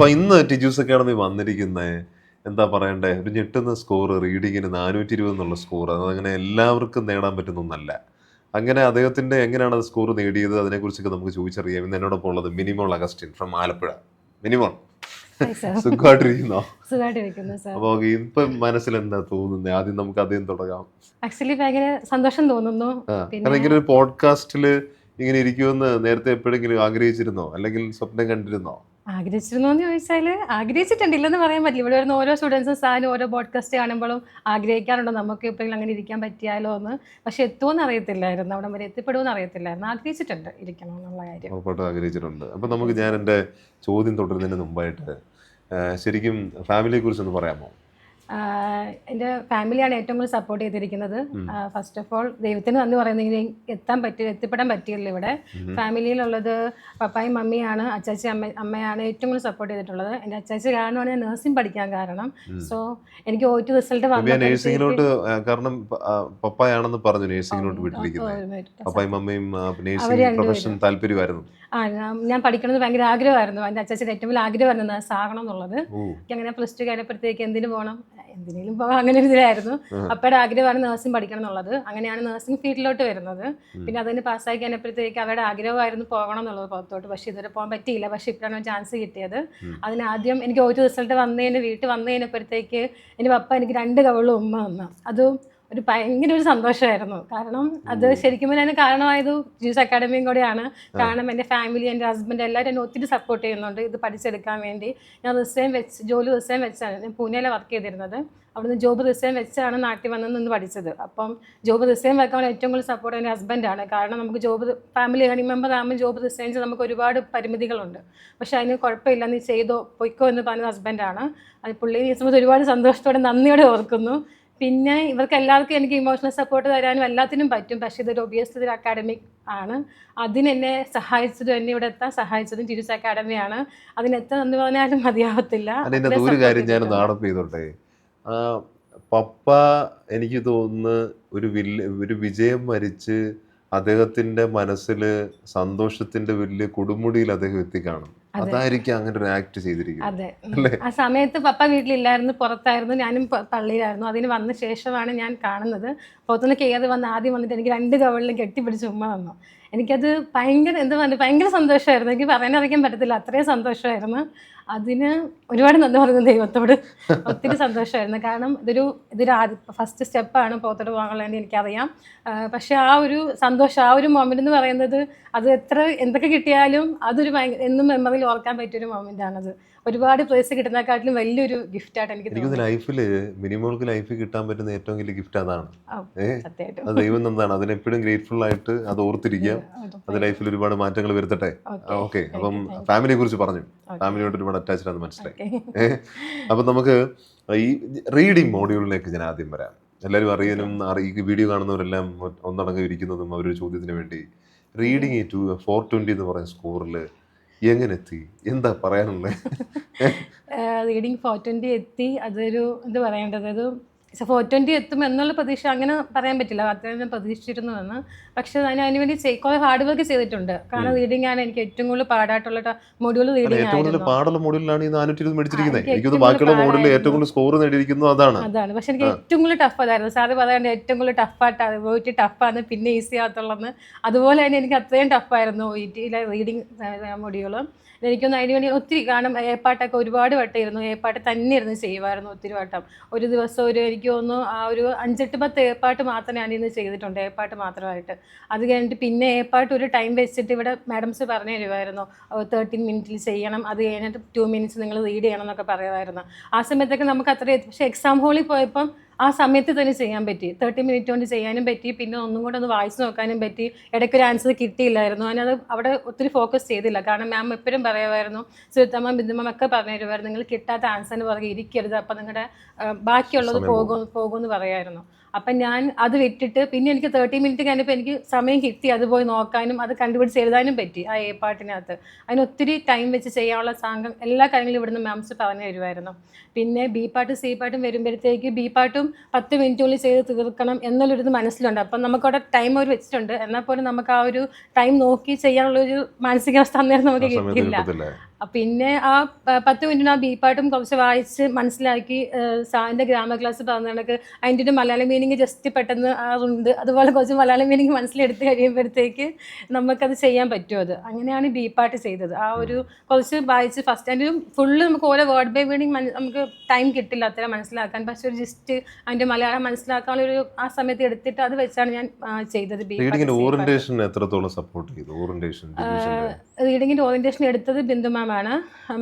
അപ്പൊ ഇന്ന് ടിജൂസ് അക്കാഡമി വന്നിരിക്കുന്നത് എന്താ പറയണ്ടേ, ഒരു ഞെട്ടുന്ന സ്കോർ, റീഡിങ്ങിന് 420 എന്നുള്ള സ്കോർ. അതങ്ങനെ എല്ലാവർക്കും നേടാൻ പറ്റുന്ന ഒന്നല്ല. അങ്ങനെ അദ്ദേഹത്തിന്റെ എങ്ങനെയാണ് അത് സ്കോർ നേടിയത്, അതിനെക്കുറിച്ചൊക്കെ നമുക്ക് ചോദിച്ചറിയാം. ഇന്ന് എന്നോടൊപ്പം ഉള്ളത് മിനിമോൾ അഗസ്റ്റിൻ ഫ്രം ആലപ്പുഴ. മിനിമോൾ, സുഖമായിട്ടിരിക്കുന്നോ? അപ്പൊ ഇപ്പൊ മനസ്സിൽ എന്താ തോന്നുന്നത്? ആദ്യം നമുക്ക് ആദ്യം തുടങ്ങാം. ആക്ച്വലി ഭയങ്കര സന്തോഷം തോന്നുന്നു. കാരണം ഇങ്ങനെ ഒരു പോഡ്കാസ്റ്റില് ഇങ്ങനെ ഇരിക്കുമെന്ന് നേരത്തെ എപ്പോഴെങ്കിലും ആഗ്രഹിച്ചിരുന്നോ, അല്ലെങ്കിൽ സ്വപ്നം കണ്ടിരുന്നോ? ആഗ്രഹിച്ചിരുന്നോ എന്ന് ചോദിച്ചാൽ ആഗ്രഹിച്ചിട്ടുണ്ട്, ഇല്ലെന്ന് പറയാൻ പറ്റില്ല. ഇവിടെ വരുന്ന ഓരോ സ്റ്റുഡൻസും സാധനം ഓരോ പോഡ്കാസ്റ്റ് കാണുമ്പോഴും ആഗ്രഹിക്കാറുണ്ടോ നമുക്ക് എപ്പോഴെങ്കിലും അങ്ങനെ ഇരിക്കാൻ പറ്റിയാലോ എന്ന്. പക്ഷെ എത്തുമെന്ന് അറിയത്തില്ലായിരുന്നു, അവിടെ വരെ എത്തിപ്പെടുമെന്ന് അറിയത്തില്ലായിരുന്നു. ആഗ്രഹിച്ചിട്ടുണ്ട് ഇരിക്കണം എന്നുള്ള കാര്യം. ഉറപ്പായിട്ടും ആഗ്രഹിച്ചിട്ടുണ്ട്. അപ്പൊ നമുക്ക് ഞാൻ എൻ്റെ ചോദ്യം തുടരുന്നതിന് മുമ്പായിട്ട് ശരിക്കും ഫാമിലിയെ കുറിച്ചൊന്ന് പറയാമോ? എൻ്റെ ഫാമിലിയാണ് ഏറ്റവും കൂടുതൽ സപ്പോർട്ട് ചെയ്തിരിക്കുന്നത്. ഫസ്റ്റ് ഓഫ് ഓൾ ദൈവത്തിന് നന്ദി പറയുന്നത്, എത്തിപ്പെടാൻ പറ്റിയില്ല. ഇവിടെ ഫാമിലിയിലുള്ളത് പപ്പായും മമ്മിയാണ്, അച്ചാച്ചി അമ്മയാണ് ഏറ്റവും കൂടുതൽ സപ്പോർട്ട് ചെയ്തിട്ടുള്ളത്. എൻ്റെ അച്ചാച്ചി കാരണമാണ് ഞാൻ നഴ്സിംഗ് പഠിക്കാൻ കാരണം. സോ എനിക്ക് OT റിസൾട്ട് നഴ്സിംഗിലോട്ട്, കാരണം പപ്പായാണെന്ന് പറഞ്ഞു നഴ്സിംഗിലോട്ട് വിട്ടിരിക്കുന്നത്. പപ്പായും മമ്മിയും പ്രൊഫഷൻ താല്പര്യമായിരുന്നു. ഞാൻ പഠിക്കണമെന്ന് ഭയങ്കര ആഗ്രഹമായിരുന്നു. എൻ്റെ അച്ചാച്ചിയുടെ ഏറ്റവും വലിയ ആഗ്രഹമായിരുന്നു നഴ്സ് ആകണം എന്നുള്ളത്. എനിക്ക് അങ്ങനെ +2 കഴിഞ്ഞപ്പോഴത്തേക്ക് എന്തിനു പോകണം, എന്തിനേലും പോകാം, അങ്ങനെ ഒരു ഇതിലായിരുന്നു. അപ്പയുടെ ആഗ്രഹമാണ് നഴ്സിംഗ് പഠിക്കണം എന്നുള്ളത്. അങ്ങനെയാണ് നഴ്സിംഗ് ഫീൽഡിലോട്ട് വരുന്നത്. പിന്നെ അതിന് പാസ്സായി കഴിഞ്ഞപ്പോഴത്തേക്ക് അവരുടെ ആഗ്രഹമായിരുന്നു പോകണം എന്നുള്ളത് പുറത്തോട്ട്. പക്ഷെ ഇതുവരെ പോകാൻ പറ്റിയില്ല. പക്ഷെ ഇപ്പോഴാണ് ചാൻസ് കിട്ടിയത്. അതിനാദ്യം എനിക്ക് OT റിസൾട്ട് വീട്ടിൽ വന്നു കഴിഞ്ഞപ്പോഴത്തേക്ക് എൻ്റെ പപ്പ എനിക്ക് 2 കവളും ഉമ്മ തന്നു. അതും ഒരു ഭയങ്കര ഒരു സന്തോഷമായിരുന്നു. കാരണം അത് ശരിക്കും അതിന് കാരണമായത് ടിജൂസ് അക്കാഡമിയും കൂടെയാണ്. കാരണം എൻ്റെ ഫാമിലി, എൻ്റെ ഹസ്ബൻഡ് എല്ലാവരും എന്നെ ഒത്തിരി സപ്പോർട്ട് ചെയ്യുന്നുണ്ട് ഇത് പഠിച്ചെടുക്കാൻ വേണ്ടി. ഞാൻ ജോലി റിസൈൻ വെച്ചാണ്, ഞാൻ പൂനെയിലാണ് വർക്ക് ചെയ്തിരുന്നത്. അവിടുന്ന് ജോബ് റിസൈൻ വെച്ചാണ് നാട്ടിൽ വന്ന് പഠിച്ചത്. അപ്പം ജോബ് റിസൈൻ വെക്കാൻ ഏറ്റവും കൂടുതൽ സപ്പോർട്ട് എൻ്റെ ഹസ്ബൻഡാണ്. കാരണം നമുക്ക് ഫാമിലി മെമ്പർ ആകുമ്പോൾ ജോബ് റിസൈൻ ചെയ്ത് നമുക്ക് ഒരുപാട് പരിമിതികളുണ്ട്. പക്ഷെ അതിന് കുഴപ്പമില്ല, നീ ചെയ്തോ പൊയ്ക്കോ എന്ന് പറഞ്ഞ ഹസ്ബൻഡാണ്. അത് പുള്ളി ഈ സമയത്ത് ഒരുപാട് സന്തോഷത്തോടെ നന്ദിയോടെ ഓർക്കുന്നു. പിന്നെ ഇവർക്ക് എല്ലാവർക്കും എനിക്ക് ഇമോഷണൽ സപ്പോർട്ട് തരാനും എല്ലാത്തിനും പറ്റും. പക്ഷേ ഇതൊരു ഒബിയസ്ലി അക്കാഡമിക് ആണ്. അതിനെന്നെ സഹായിച്ചതും എന്നെ ഇവിടെ എത്താൻ സഹായിച്ചതും ടിജൂസ് അക്കാഡമിയാണ്. അതിനെത്താൻ എന്ന് പറഞ്ഞാലും മതിയാവത്തില്ല. ഒരു കാര്യം ഞാൻ നാടപ്പ് ചെയ്തോട്ടെ. പപ്പ എനിക്ക് തോന്നുന്നു ഒരു വിജയം വരിച്ച് അദ്ദേഹത്തിന്റെ മനസ്സിൽ സന്തോഷത്തിന്റെ വലിയ കൊടുമുടിയിൽ അദ്ദേഹം എത്തിക്കാണും. അതായിരിക്കും അങ്ങനെ ഒരു ആക്ട് ചെയ്തിരിക്കുന്നത്. അതെ, ആ സമയത്ത് പപ്പ വീട്ടിലില്ലായിരുന്നു, പുറത്തായിരുന്നു, ഞാനും പള്ളിയിലായിരുന്നു. അതിന് വന്ന ശേഷമാണ് ഞാൻ കാണുന്നത്. പുറത്തുനിന്ന് കയറി ആദ്യം വന്നിട്ട് എനിക്ക് 2 കവളിലും കെട്ടിപ്പിടിച്ച് ഉമ്മ തന്നു. എനിക്കത് ഭയങ്കര സന്തോഷമായിരുന്നു. എനിക്ക് പറയാനറിയിക്കാൻ പറ്റത്തില്ല, അത്രയും സന്തോഷമായിരുന്നു. അതിന് ഒരുപാട് നന്ദി പറയുന്നു ദൈവത്തോട്. ഒത്തിരി സന്തോഷമായിരുന്നു. കാരണം ഇതൊരു ഫസ്റ്റ് സ്റ്റെപ്പാണ് പുറത്തോട്ട് പോകാനുള്ളതെന്ന് എനിക്കറിയാം. പക്ഷെ ആ ഒരു സന്തോഷം, ആ ഒരു മൊമെന്റ് എന്ന് പറയുന്നത്, അത് എന്തൊക്കെ കിട്ടിയാലും അതൊരു എന്നും മെമ്മറിയിൽ ഓർക്കാൻ പറ്റിയൊരു മൊമെന്റാണത്. ഒരുപാട് പ്രൈസ് കിട്ടുന്നതിനെക്കാട്ടിലും വലിയൊരു ഗിഫ്റ്റായിട്ട് എനിക്ക് ലൈഫില് മിനിമോൾക്ക് ലൈഫിൽ കിട്ടാൻ പറ്റുന്ന ഏറ്റവും വലിയ ഗിഫ്റ്റ് അതാണ്. അത് ദൈവം എന്താണ്, അതിനെപ്പോഴും ഗ്രേറ്റ്ഫുൾ ആയിട്ട് അത് ഓർത്തിരിക്കുക. അത് ലൈഫിൽ ഒരുപാട് മാറ്റങ്ങൾ വരുത്തട്ടെ. ഓക്കെ, അപ്പം ഫാമിലിയെ കുറിച്ച് പറഞ്ഞു, ഫാമിലിയോട് ഒരുപാട് അറ്റാച്ച്ഡ് ആണെന്ന് മനസ്സിലായി. അപ്പൊ നമുക്ക് ഈ റീഡിങ് മോഡ്യൂളിലേക്ക് ഞാൻ ആദ്യം വരാം. എല്ലാവരും അറിയാനും ഈ വീഡിയോ കാണുന്നവരെല്ലാം ഒന്നടങ്കം ഇരിക്കുന്നതും അവരൊരു ചോദ്യത്തിന് വേണ്ടി. റീഡിങ് 420 എന്ന് പറയുന്ന സ്കോറിൽ എങ്ങനെ എത്തി, എന്താ പറയാനുള്ളത്? റീഡിങ് 420 എത്തി. അതൊരു എന്താ പറയേണ്ടത്, ഒരു 420 എത്തും എന്നുള്ള പ്രതീക്ഷ അങ്ങനെ പറയാൻ പറ്റില്ല. അത്രയും ഞാൻ പ്രതീക്ഷിച്ചിരുന്നു എന്ന്. പക്ഷെ അതിനുവേണ്ടി കുറെ ഹാർഡ് വർക്ക് ചെയ്തിട്ടുണ്ട്. കാരണം റീഡിംഗ് ആണ് എനിക്ക് ഏറ്റവും കൂടുതൽ പാടായിട്ടുള്ള മൊഡ്യൂൾ. റീഡിംഗ് പാടുള്ള മോഡലിലാണ് ഈ 420 മേടിച്ചിരിക്കുന്നത്. എനിക്ക് ബാക്കിയുള്ള മോഡലിൽ ഏറ്റവും കൂടുതൽ സ്കോർ നേടിയിരിക്കുന്നു അതാണ്. പക്ഷെ എനിക്ക് ഏറ്റവും കൂടുതൽ ടഫ് അതായിരുന്നു. സാറ് പറയാണ്ട് ഏറ്റവും കൂടുതൽ ടഫായിട്ടാണ്, OT ടഫാണ്, പിന്നെ ഈസി ആകത്തുള്ളതെന്ന്. അതുപോലെ തന്നെ എനിക്ക് അത്രയും ടഫായിരുന്നു OTയിലെ റീഡിംഗ് മൊഡ്യൂൾ. എനിക്കൊന്ന് അതിന് വേണ്ടി ഒത്തിരി, കാരണം ഏപ്പാട്ടൊക്കെ ഒരുപാട് വട്ടം ഇരുന്നു. ഏപ്പാട്ട് തന്നെ ഇരുന്ന് ചെയ്യുമായിരുന്നു ഒത്തിരി വട്ടം. ഒരു ദിവസം എനിക്ക് തോന്നുന്നു ആ ഒരു 5-10 ഏപ്പാട്ട് മാത്രമേ ഞാനിന്ന് ചെയ്തിട്ടുണ്ട്, ഏപ്പാട്ട് മാത്രമായിട്ട്. അത് കഴിഞ്ഞിട്ട് പിന്നെ ഏപ്പാട്ട് ഒരു ടൈം വെച്ചിട്ട് ഇവിടെ മാഡംസ് പറഞ്ഞു തരുമായിരുന്നു, 13 മിനിറ്റിൽ ചെയ്യണം, അത് കഴിഞ്ഞിട്ട് 2 മിനിറ്റ്സ് നിങ്ങൾ റീഡ് ചെയ്യണം എന്നൊക്കെ പറയുമായിരുന്നു. ആ സമയത്തൊക്കെ നമുക്ക് അത്രയും. പക്ഷേ എക്സാം ഹോളിൽ പോയപ്പം ആ സമയത്ത് തന്നെ ചെയ്യാൻ പറ്റി. 30 മിനിറ്റ് കൊണ്ട് ചെയ്യാനും പറ്റി. പിന്നെ ഒന്നും കൂടെ ഒന്ന് വായിച്ച് നോക്കാനും പറ്റി. ഇടയ്ക്കൊരു ആൻസർ കിട്ടിയില്ലായിരുന്നു. അതിനത് അവിടെ ഒത്തിരി ഫോക്കസ് ചെയ്തില്ല. കാരണം മാം എപ്പോഴും പറയുമായിരുന്നു, സുഹൃത്തമ്മ ബിന്ദുമ്മ ഒക്കെ പറഞ്ഞു തരുമായിരുന്നു, നിങ്ങൾ കിട്ടാത്ത ആൻസറിന് പുറകെ ഇരിക്കരുത്, അപ്പം നിങ്ങളുടെ ബാക്കിയുള്ളത് പോകുമെന്ന് പറയുമായിരുന്നു. അപ്പം ഞാൻ അത് വിട്ടിട്ട് പിന്നെ എനിക്ക് 30 മിനിറ്റ് കഴിഞ്ഞപ്പോൾ എനിക്ക് സമയം കിട്ടി അത് പോയി നോക്കാനും അത് കണ്ടുപിടിച്ച് എഴുതാനും പറ്റി. ആ A പാട്ടിനകത്ത് അതിന് ഒത്തിരി ടൈം വെച്ച് ചെയ്യാനുള്ള എല്ലാ കാര്യങ്ങളും ഇവിടുന്ന് മാംസ് പറഞ്ഞു തരുമായിരുന്നു. പിന്നെ B പാട്ടും C പാട്ടും വരുമ്പോഴത്തേക്ക് B പാട്ടും 10 മിനിറ്റുള്ളിൽ ചെയ്ത് തീർക്കണം എന്നുള്ളൊരിത് മനസ്സിലുണ്ട്. അപ്പം നമുക്കവിടെ ടൈം അവർ വെച്ചിട്ടുണ്ട്. എന്നാൽ പോലും നമുക്ക് ആ ഒരു ടൈം നോക്കി ചെയ്യാനുള്ളൊരു മാനസികാവസ്ഥ അന്നേരം നമുക്ക് കിട്ടില്ല. പിന്നെ ആ 10 മിനിറ്റിന് ആ ബീപ്പാട്ടും കുറച്ച് വായിച്ച് മനസ്സിലാക്കി സാറിൻ്റെ ഗ്രാമർ ക്ലാസ് പറഞ്ഞ കണക്ക് അതിൻ്റെ ഒരു മലയാളം മീനിങ് ജസ്റ്റ് പെട്ടെന്ന് ഉണ്ട് അതുപോലെ കുറച്ച് മലയാളം മീനിങ് മനസ്സിലെടുത്ത് കഴിയുമ്പോഴത്തേക്ക് നമുക്കത് ചെയ്യാൻ പറ്റും. അത് അങ്ങനെയാണ് ബീപ്പാട്ട് ചെയ്തത്. ആ ഒരു കുറച്ച് വായിച്ച് ഫസ്റ്റ് അതിൻ്റെ ഫുള്ള് നമുക്ക് ഓരോ വേർഡ് ബൈ മീനിങ് നമുക്ക് ടൈം കിട്ടില്ല അത്ര മനസ്സിലാക്കാൻ. പക്ഷെ ഒരു ജസ്റ്റ് അതിൻ്റെ മലയാളം മനസ്സിലാക്കാനുള്ള ഒരു ആ സമയത്ത് എടുത്തിട്ട് അത് വെച്ചാണ് ഞാൻ ചെയ്തത്. ഓറിയന്റേഷൻ എത്രത്തോളം സപ്പോർട്ട് ചെയ്തു? റീഡിങ്ങിൻ്റെ ഓറിയന്റേഷൻ എടുത്തത് ബിന്ദു മാമാണ്.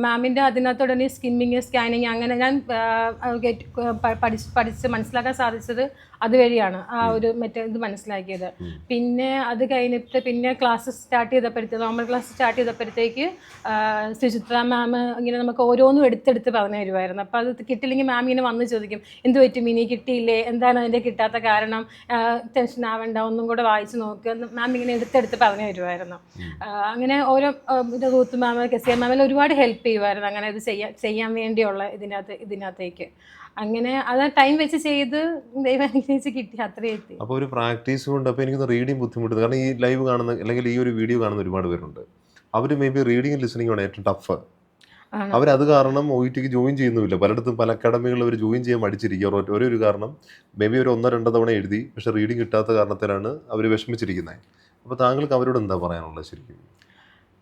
മാമിൻ്റെ അതിനകത്തോടെ സ്കിമ്മിങ് സ്കാനിങ് അങ്ങനെ ഞാൻ പഠിച്ച് മനസ്സിലാക്കാൻ സാധിച്ചത് അതുവഴിയാണ് ആ ഒരു ഇത് മനസ്സിലാക്കിയത്. പിന്നെ അത് കഴിഞ്ഞിട്ട് പിന്നെ ക്ലാസ് സ്റ്റാർട്ട് ചെയ്തപ്പോഴത്തേക്ക് നോർമൽ ക്ലാസ് സ്റ്റാർട്ട് ചെയ്തപ്പോഴത്തേക്ക് സുചിത്ര മാം ഇങ്ങനെ നമുക്ക് ഓരോന്നും എടുത്തെടുത്ത് പറഞ്ഞു തരുമായിരുന്നു. അപ്പോൾ അത് കിട്ടില്ലെങ്കിൽ മാം ഇങ്ങനെ വന്ന് ചോദിക്കും, എന്ത് പറ്റും ഇനി കിട്ടിയില്ലേ, എന്താണ് അതിൻ്റെ കിട്ടാത്ത കാരണം, ടെൻഷൻ ആവേണ്ട, ഒന്നും കൂടെ വായിച്ച് നോക്കുക, മാം ഇങ്ങനെ എടുത്തെടുത്ത് പറഞ്ഞു തരുമായിരുന്നു. അങ്ങനെ ഓരോ റൂത്ത് മാം കെസിയ മാമിൽ ഒരുപാട് ഹെൽപ്പ് ചെയ്യുമായിരുന്നു അങ്ങനെ ഇത് ചെയ്യാൻ വേണ്ടിയുള്ള ഇതിനകത്തേക്ക്. അങ്ങനെ അത് ടൈം വെച്ച് ചെയ്ത് ദൈവം അനുഗ്രഹിച്ച് കിട്ടി, അത്രയും എത്തി. അപ്പോൾ ഒരു പ്രാക്ടീസ് കൊണ്ട് അപ്പോൾ എനിക്ക് റീഡിങ് ബുദ്ധിമുട്ട്, കാരണം ഈ ലൈവ് കാണുന്ന അല്ലെങ്കിൽ ഈ ഒരു വീഡിയോ കാണുന്ന ഒരുപാട് പേരുണ്ട്, അവർ മേ ബി റീഡിങ് ലിസണിങ് ആണ് ഏറ്റവും ടഫ്. അവരത് കാരണം OETക്ക് ജോയിൻ ചെയ്യുന്നുമില്ല. പലയിടത്തും പല അക്കാഡമികളിൽ അവർ ജോയിൻ ചെയ്യാൻ മടിച്ചിരിക്കുക. ഒരു കാരണം മേ ബി ഒരു 1-2 തവണ എഴുതി, പക്ഷെ റീഡിങ് കിട്ടാത്ത കാരണത്തിലാണ് അവർ വിഷമിച്ചിരിക്കുന്നത്. അപ്പോൾ താങ്കൾക്ക് അവരോട് എന്താ പറയാനുള്ളത്? ശരിക്കും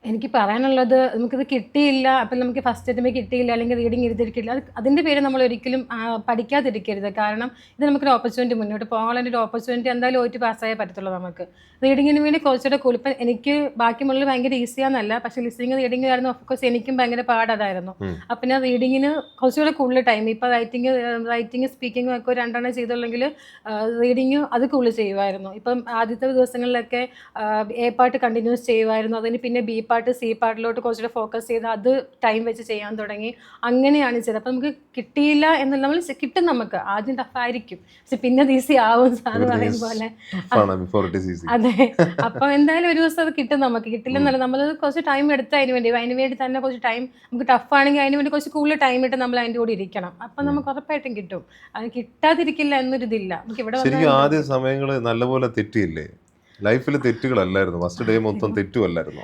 എനിക്ക് പറയാനുള്ളത്, നമുക്കിത് കിട്ടിയില്ല, അപ്പം നമുക്ക് ഫസ്റ്റ് അറ്റംപ്റ്റ് കിട്ടിയില്ല അല്ലെങ്കിൽ റീഡിങ് എഴുതിയിരിക്കില്ല, അതിൻ്റെ പേര് നമ്മൾ ഒരിക്കലും പഠിക്കാതിരിക്കരുത്. കാരണം ഇത് നമുക്കൊരു ഓപ്പർച്യൂണിറ്റി, മുന്നോട്ട് പോകാനുള്ള ഒരു ഓപ്പർച്യൂണിറ്റി എന്തായാലും OET പാസ്സായേ പറ്റത്തുള്ളൂ. നമുക്ക് റീഡിങ്ങിന് വേണ്ടി കുറച്ചുകൂടെ കുളിപ്പം എനിക്ക് ബാക്കിയുള്ളത് ഭയങ്കര ഈസിയാന്നല്ല, പക്ഷേ ലിസണിങ് റീഡിങ് ആയിരുന്നു ഓഫ്കോഴ്സ് എനിക്കും ഭയങ്കര പാടായിരുന്നു. അപ്പം ഞാൻ റീഡിങ്ങിന് കുറച്ചുകൂടെ കൂടുതൽ ടൈം, ഇപ്പോൾ റൈറ്റിങ് സ്പീക്കിങ്ങും ഒക്കെ 2 ചെയ്തുള്ളെങ്കിൽ റീഡിങ് അത് കൂടുതൽ ചെയ്യുമായിരുന്നു. ഇപ്പം ആദ്യത്തെ ദിവസങ്ങളിലൊക്കെ A പാർട്ട് കണ്ടിന്യൂസ് ചെയ്യുമായിരുന്നു, അതിന് പിന്നെ B പാർട്ട് C പാർട്ടിലോട്ട് കുറച്ചുകൂടെ ഫോക്കസ് ചെയ്ത് അത് ടൈം വെച്ച് ചെയ്യാൻ തുടങ്ങി. അങ്ങനെയാണ് ചെയ്തത്. അപ്പം നമുക്ക് കിട്ടിയില്ല എന്നുള്ള, നമ്മൾ കിട്ടും, നമുക്ക് ആദ്യം ടഫായിരിക്കും, പക്ഷെ പിന്നെ ഈസി ആവും സാറ് പറയും പോലെ. അതെ, അപ്പം എന്തായാലും ഒരു ദിവസം അത് കിട്ടും. നമുക്ക് കിട്ടില്ലെന്നല്ല, നമ്മൾ കുറച്ച് ടൈം എടുത്ത് അതിന് വേണ്ടി തന്നെ കുറച്ച് ടൈം, നമുക്ക് ടഫാണെങ്കിൽ അതിന് വേണ്ടി കുറച്ച് കൂടുതൽ ടൈം ഇട്ട് നമ്മൾ അതിൻ്റെ കൂടെ ഇരിക്കണം. അപ്പം നമുക്ക് ഉറപ്പായിട്ടും കിട്ടും. അത് കിട്ടാതിരിക്കില്ല എന്നൊരിതില്ല. നമുക്ക് ഇവിടെ ആദ്യ സമയങ്ങൾ നല്ലപോലെ തെറ്റിയില്ലേ? ലൈഫിൽ തെറ്റുകളല്ലായിരുന്നു, ഫസ്റ്റ് ഡേ മൊത്തം തെറ്റുമല്ലായിരുന്നു.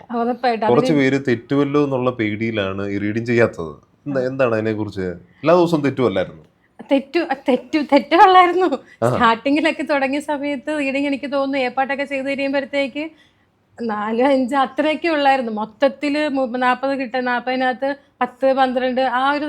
കുറച്ച് പേര് തെറ്റുമല്ലോ എന്നുള്ള പേടിയിലാണ് ഈ റീഡിങ് ചെയ്യാത്തത്. എന്താണ് അതിനെ കുറിച്ച്? എല്ലാ ദിവസവും തെറ്റുമല്ലായിരുന്നു? തെറ്റുള്ളായിരുന്നു. സ്റ്റാർട്ടിങ്ങിലൊക്കെ തുടങ്ങിയ സമയത്ത് റീഡിങ് എനിക്ക് തോന്നുന്നു A പാർട്ടൊക്കെ ചെയ്ത് കഴിയുമ്പോഴത്തേക്ക് 4-5 അത്രയൊക്കെ ഉള്ളായിരുന്നു. മൊത്തത്തിൽ 40 കിട്ടുക, 40-നകത്ത് 10-12 ആ ഒരു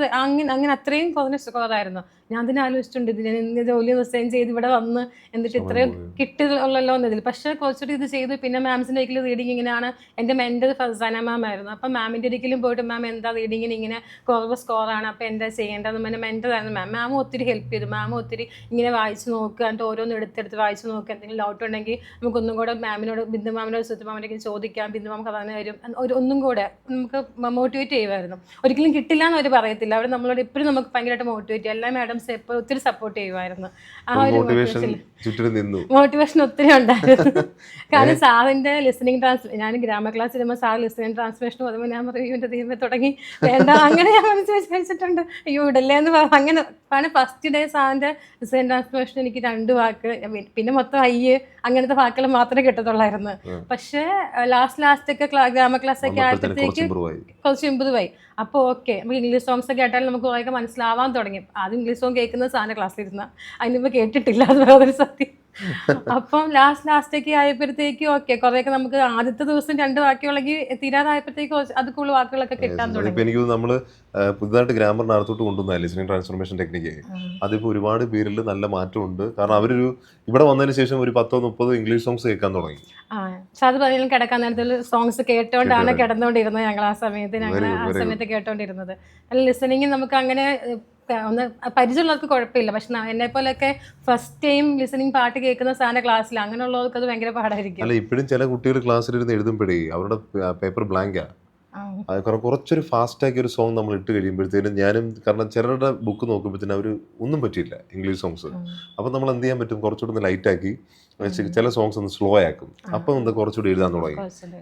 അങ്ങനെ അത്രയും കുറഞ്ഞ സ്കോറായിരുന്നു. ഞാൻ അതിനെ ആലോചിച്ചിട്ടുണ്ട്, ഇതിന് ജോലി റിസൈൻ ചെയ്ത് ഇവിടെ വന്ന് എന്നിട്ട് ഇത്രയും കിട്ടുള്ളല്ലോ എന്നതിൽ. പക്ഷേ കുറച്ചുകൂടി ഇത് ചെയ്തു. പിന്നെ മാംസിൻ്റെ ഒരിക്കലും റീഡിങ് ഇങ്ങനെയാണ്. എൻ്റെ മെൻ്റർ ഫസാന മാം ആയിരുന്നു. അപ്പം മാമിൻ്റെ ഒരിക്കലും പോയിട്ട് മാം എന്താ റീഡിങ്ങിന് ഇങ്ങനെ കുറവ് സ്കോറാണ്, അപ്പോൾ എന്താ ചെയ്യേണ്ടതെന്ന് എൻ്റെ മെൻ്റർ ആയിരുന്നു മാം. മാം ഒത്തിരി ഹെൽപ്പ് ചെയ്തു. മാം ഒത്തിരി ഇങ്ങനെ വായിച്ച് നോക്കുക, എന്നിട്ട് ഓരോന്നും എടുത്തെടുത്ത് വായിച്ച് നോക്കുക. എന്തെങ്കിലും ഡൗട്ട് ഉണ്ടെങ്കിൽ നമുക്കൊന്നും കൂടെ മാമിനോട്, ബിന്ദു മാമിനോട് സുത്ത് മാമിനോട് ചോദിക്കാം, ബിന്ദു മാം പറഞ്ഞു തരും. ഒന്നും കൂടെ നമുക്ക് മോട്ടിവേറ്റ് ചെയ്യുമായിരുന്നു. ഒരിക്കലും കിട്ടില്ല എന്ന് അവർ പറയത്തില്ല, അവർ നമ്മളോട് എപ്പോഴും നമുക്ക് ഭയങ്കരമായിട്ട് മോട്ടിവേറ്റ് ചെയ്യും. എല്ലാ മാഡംസ് എപ്പോഴും ഒത്തിരി സപ്പോർട്ട് ചെയ്യുമായിരുന്നു. ആ ഒരു മോട്ടിവേഷൻ ഒത്തിരി ഉണ്ടായിരുന്നു. കാരണം സാറിൻ്റെ ലിസണിങ് ഞാൻ ഗ്രാമർ ക്ലാസ് വരുമ്പോൾ സാർ ലിസണിങ് ട്രാൻസ്ലേഷൻ പറയുമ്പോൾ ഞാൻ പറയും, ഇവൻ്റെ ദൈവമേ തുടങ്ങി വേണ്ട, അങ്ങനെ ഞാൻ മനസ്സിൽ വിചാരിച്ചിട്ടുണ്ട്, അയ്യോ ഇടല്ലേ എന്ന് അങ്ങനെ. കാരണം ഫസ്റ്റ് ഡേ സാറിൻ്റെ ലിസണിങ് ട്രാൻസ്ലേഷൻ എനിക്ക് 2 വാക്ക്, പിന്നെ മൊത്തം അങ്ങനത്തെ വാക്കുകൾ മാത്രമേ കിട്ടത്തുള്ളായിരുന്നു. പക്ഷേ ലാസ്റ്റ് ഒക്കെ ഗ്രാമർ ക്ലാസ് ഒക്കെ ആയപ്പോഴത്തേക്ക് കുറച്ച് ഇമ്പ്രൂവ് ആയി. അപ്പോൾ ഓക്കെ, നമുക്ക് ഇംഗ്ലീഷ് സോങ്സ് ഒക്കെ കേട്ടാലും നമുക്ക് കുറേയൊക്കെ മനസ്സിലാവാൻ തുടങ്ങി. ആദ്യം ഇംഗ്ലീഷ് സോങ് കേൾക്കുന്നത് സാറിൻ്റെ ക്ലാസ്സിലിരുന്ന, അതിനിപ്പോൾ കേട്ടിട്ടില്ല, അത് വേറൊരു സത്യം. അപ്പം ലാസ്റ്റൊക്കെ ആയപ്പോഴത്തേക്കും ഓക്കെ, കുറേയൊക്കെ നമുക്ക് ആദ്യത്തെ ദിവസം 2 വാക്കുകളെങ്കിൽ തീരാതായപ്പോഴത്തേക്കും അത് കൂടുതൽ വാക്കുകളൊക്കെ കിട്ടാൻ തുടങ്ങി. എനിക്ക് നമ്മൾ പുതുതായിട്ട് ഗ്രാമറിനകത്തോട്ട് കൊണ്ടുവന്ന ലിസണിങ് ട്രാൻസ്ഫോർമേഷൻ ടെക്നിക്ക്, അതിപ്പോൾ ഒരുപാട് പേരിൽ നല്ല മാറ്റമുണ്ട്. കാരണം അവരൊരു ഇവിടെ വന്നതിന് ശേഷം ഒരു 10-30 ഇംഗ്ലീഷ് സോങ്സ് കേൾക്കാൻ തുടങ്ങി. അത് പറഞ്ഞാലും കിടക്കാൻ നേരത്തിൽ സോങ്സ് കേട്ടോണ്ടാണ് കിടന്നുകൊണ്ടിരുന്നത്. ഞങ്ങൾ ആ സമയത്ത് കേട്ടോണ്ടിരുന്നത്. ലിസണിങ് നമുക്ക് അങ്ങനെ ഒന്ന് പരിചയമുള്ളവർക്ക് കുഴപ്പമില്ല, പക്ഷെ എന്നെ പോലെയൊക്കെ ഫസ്റ്റ് ടൈം ലിസണിങ് പാട്ട് കേൾക്കുന്ന സാറിന്റെ ക്ലാസ്സിൽ അങ്ങനെയുള്ളവർക്ക് അത് ഭയങ്കര പാടായിരിക്കും. അല്ല, ഇപ്പോഴും ചില കുട്ടികൾ ക്ലാസ്സിലിരുന്ന് എഴുതുമ്പോഴേ അവരുടെ പേപ്പർ ബ്ലാങ്കാ. കുറച്ചൊരു ഫാസ്റ്റാക്കി ഒരു സോങ് നമ്മൾ ഇട്ട് കഴിയുമ്പോഴത്തേനും ഞാനും, കാരണം ചിലരുടെ ബുക്ക് നോക്കുമ്പോഴത്തേനും അവർ ഒന്നും പറ്റിയില്ല ഇംഗ്ലീഷ് സോങ്സ്. അപ്പം നമ്മൾ എന്ത് ചെയ്യാൻ പറ്റും, കുറച്ചുകൂടി ഒന്ന് ലൈറ്റാക്കി ചില സോങ്സ് ഒന്ന് സ്ലോ ആക്കും. അപ്പം ഒന്ന് കുറച്ചുകൂടി എഴുതാൻ തുടങ്ങി.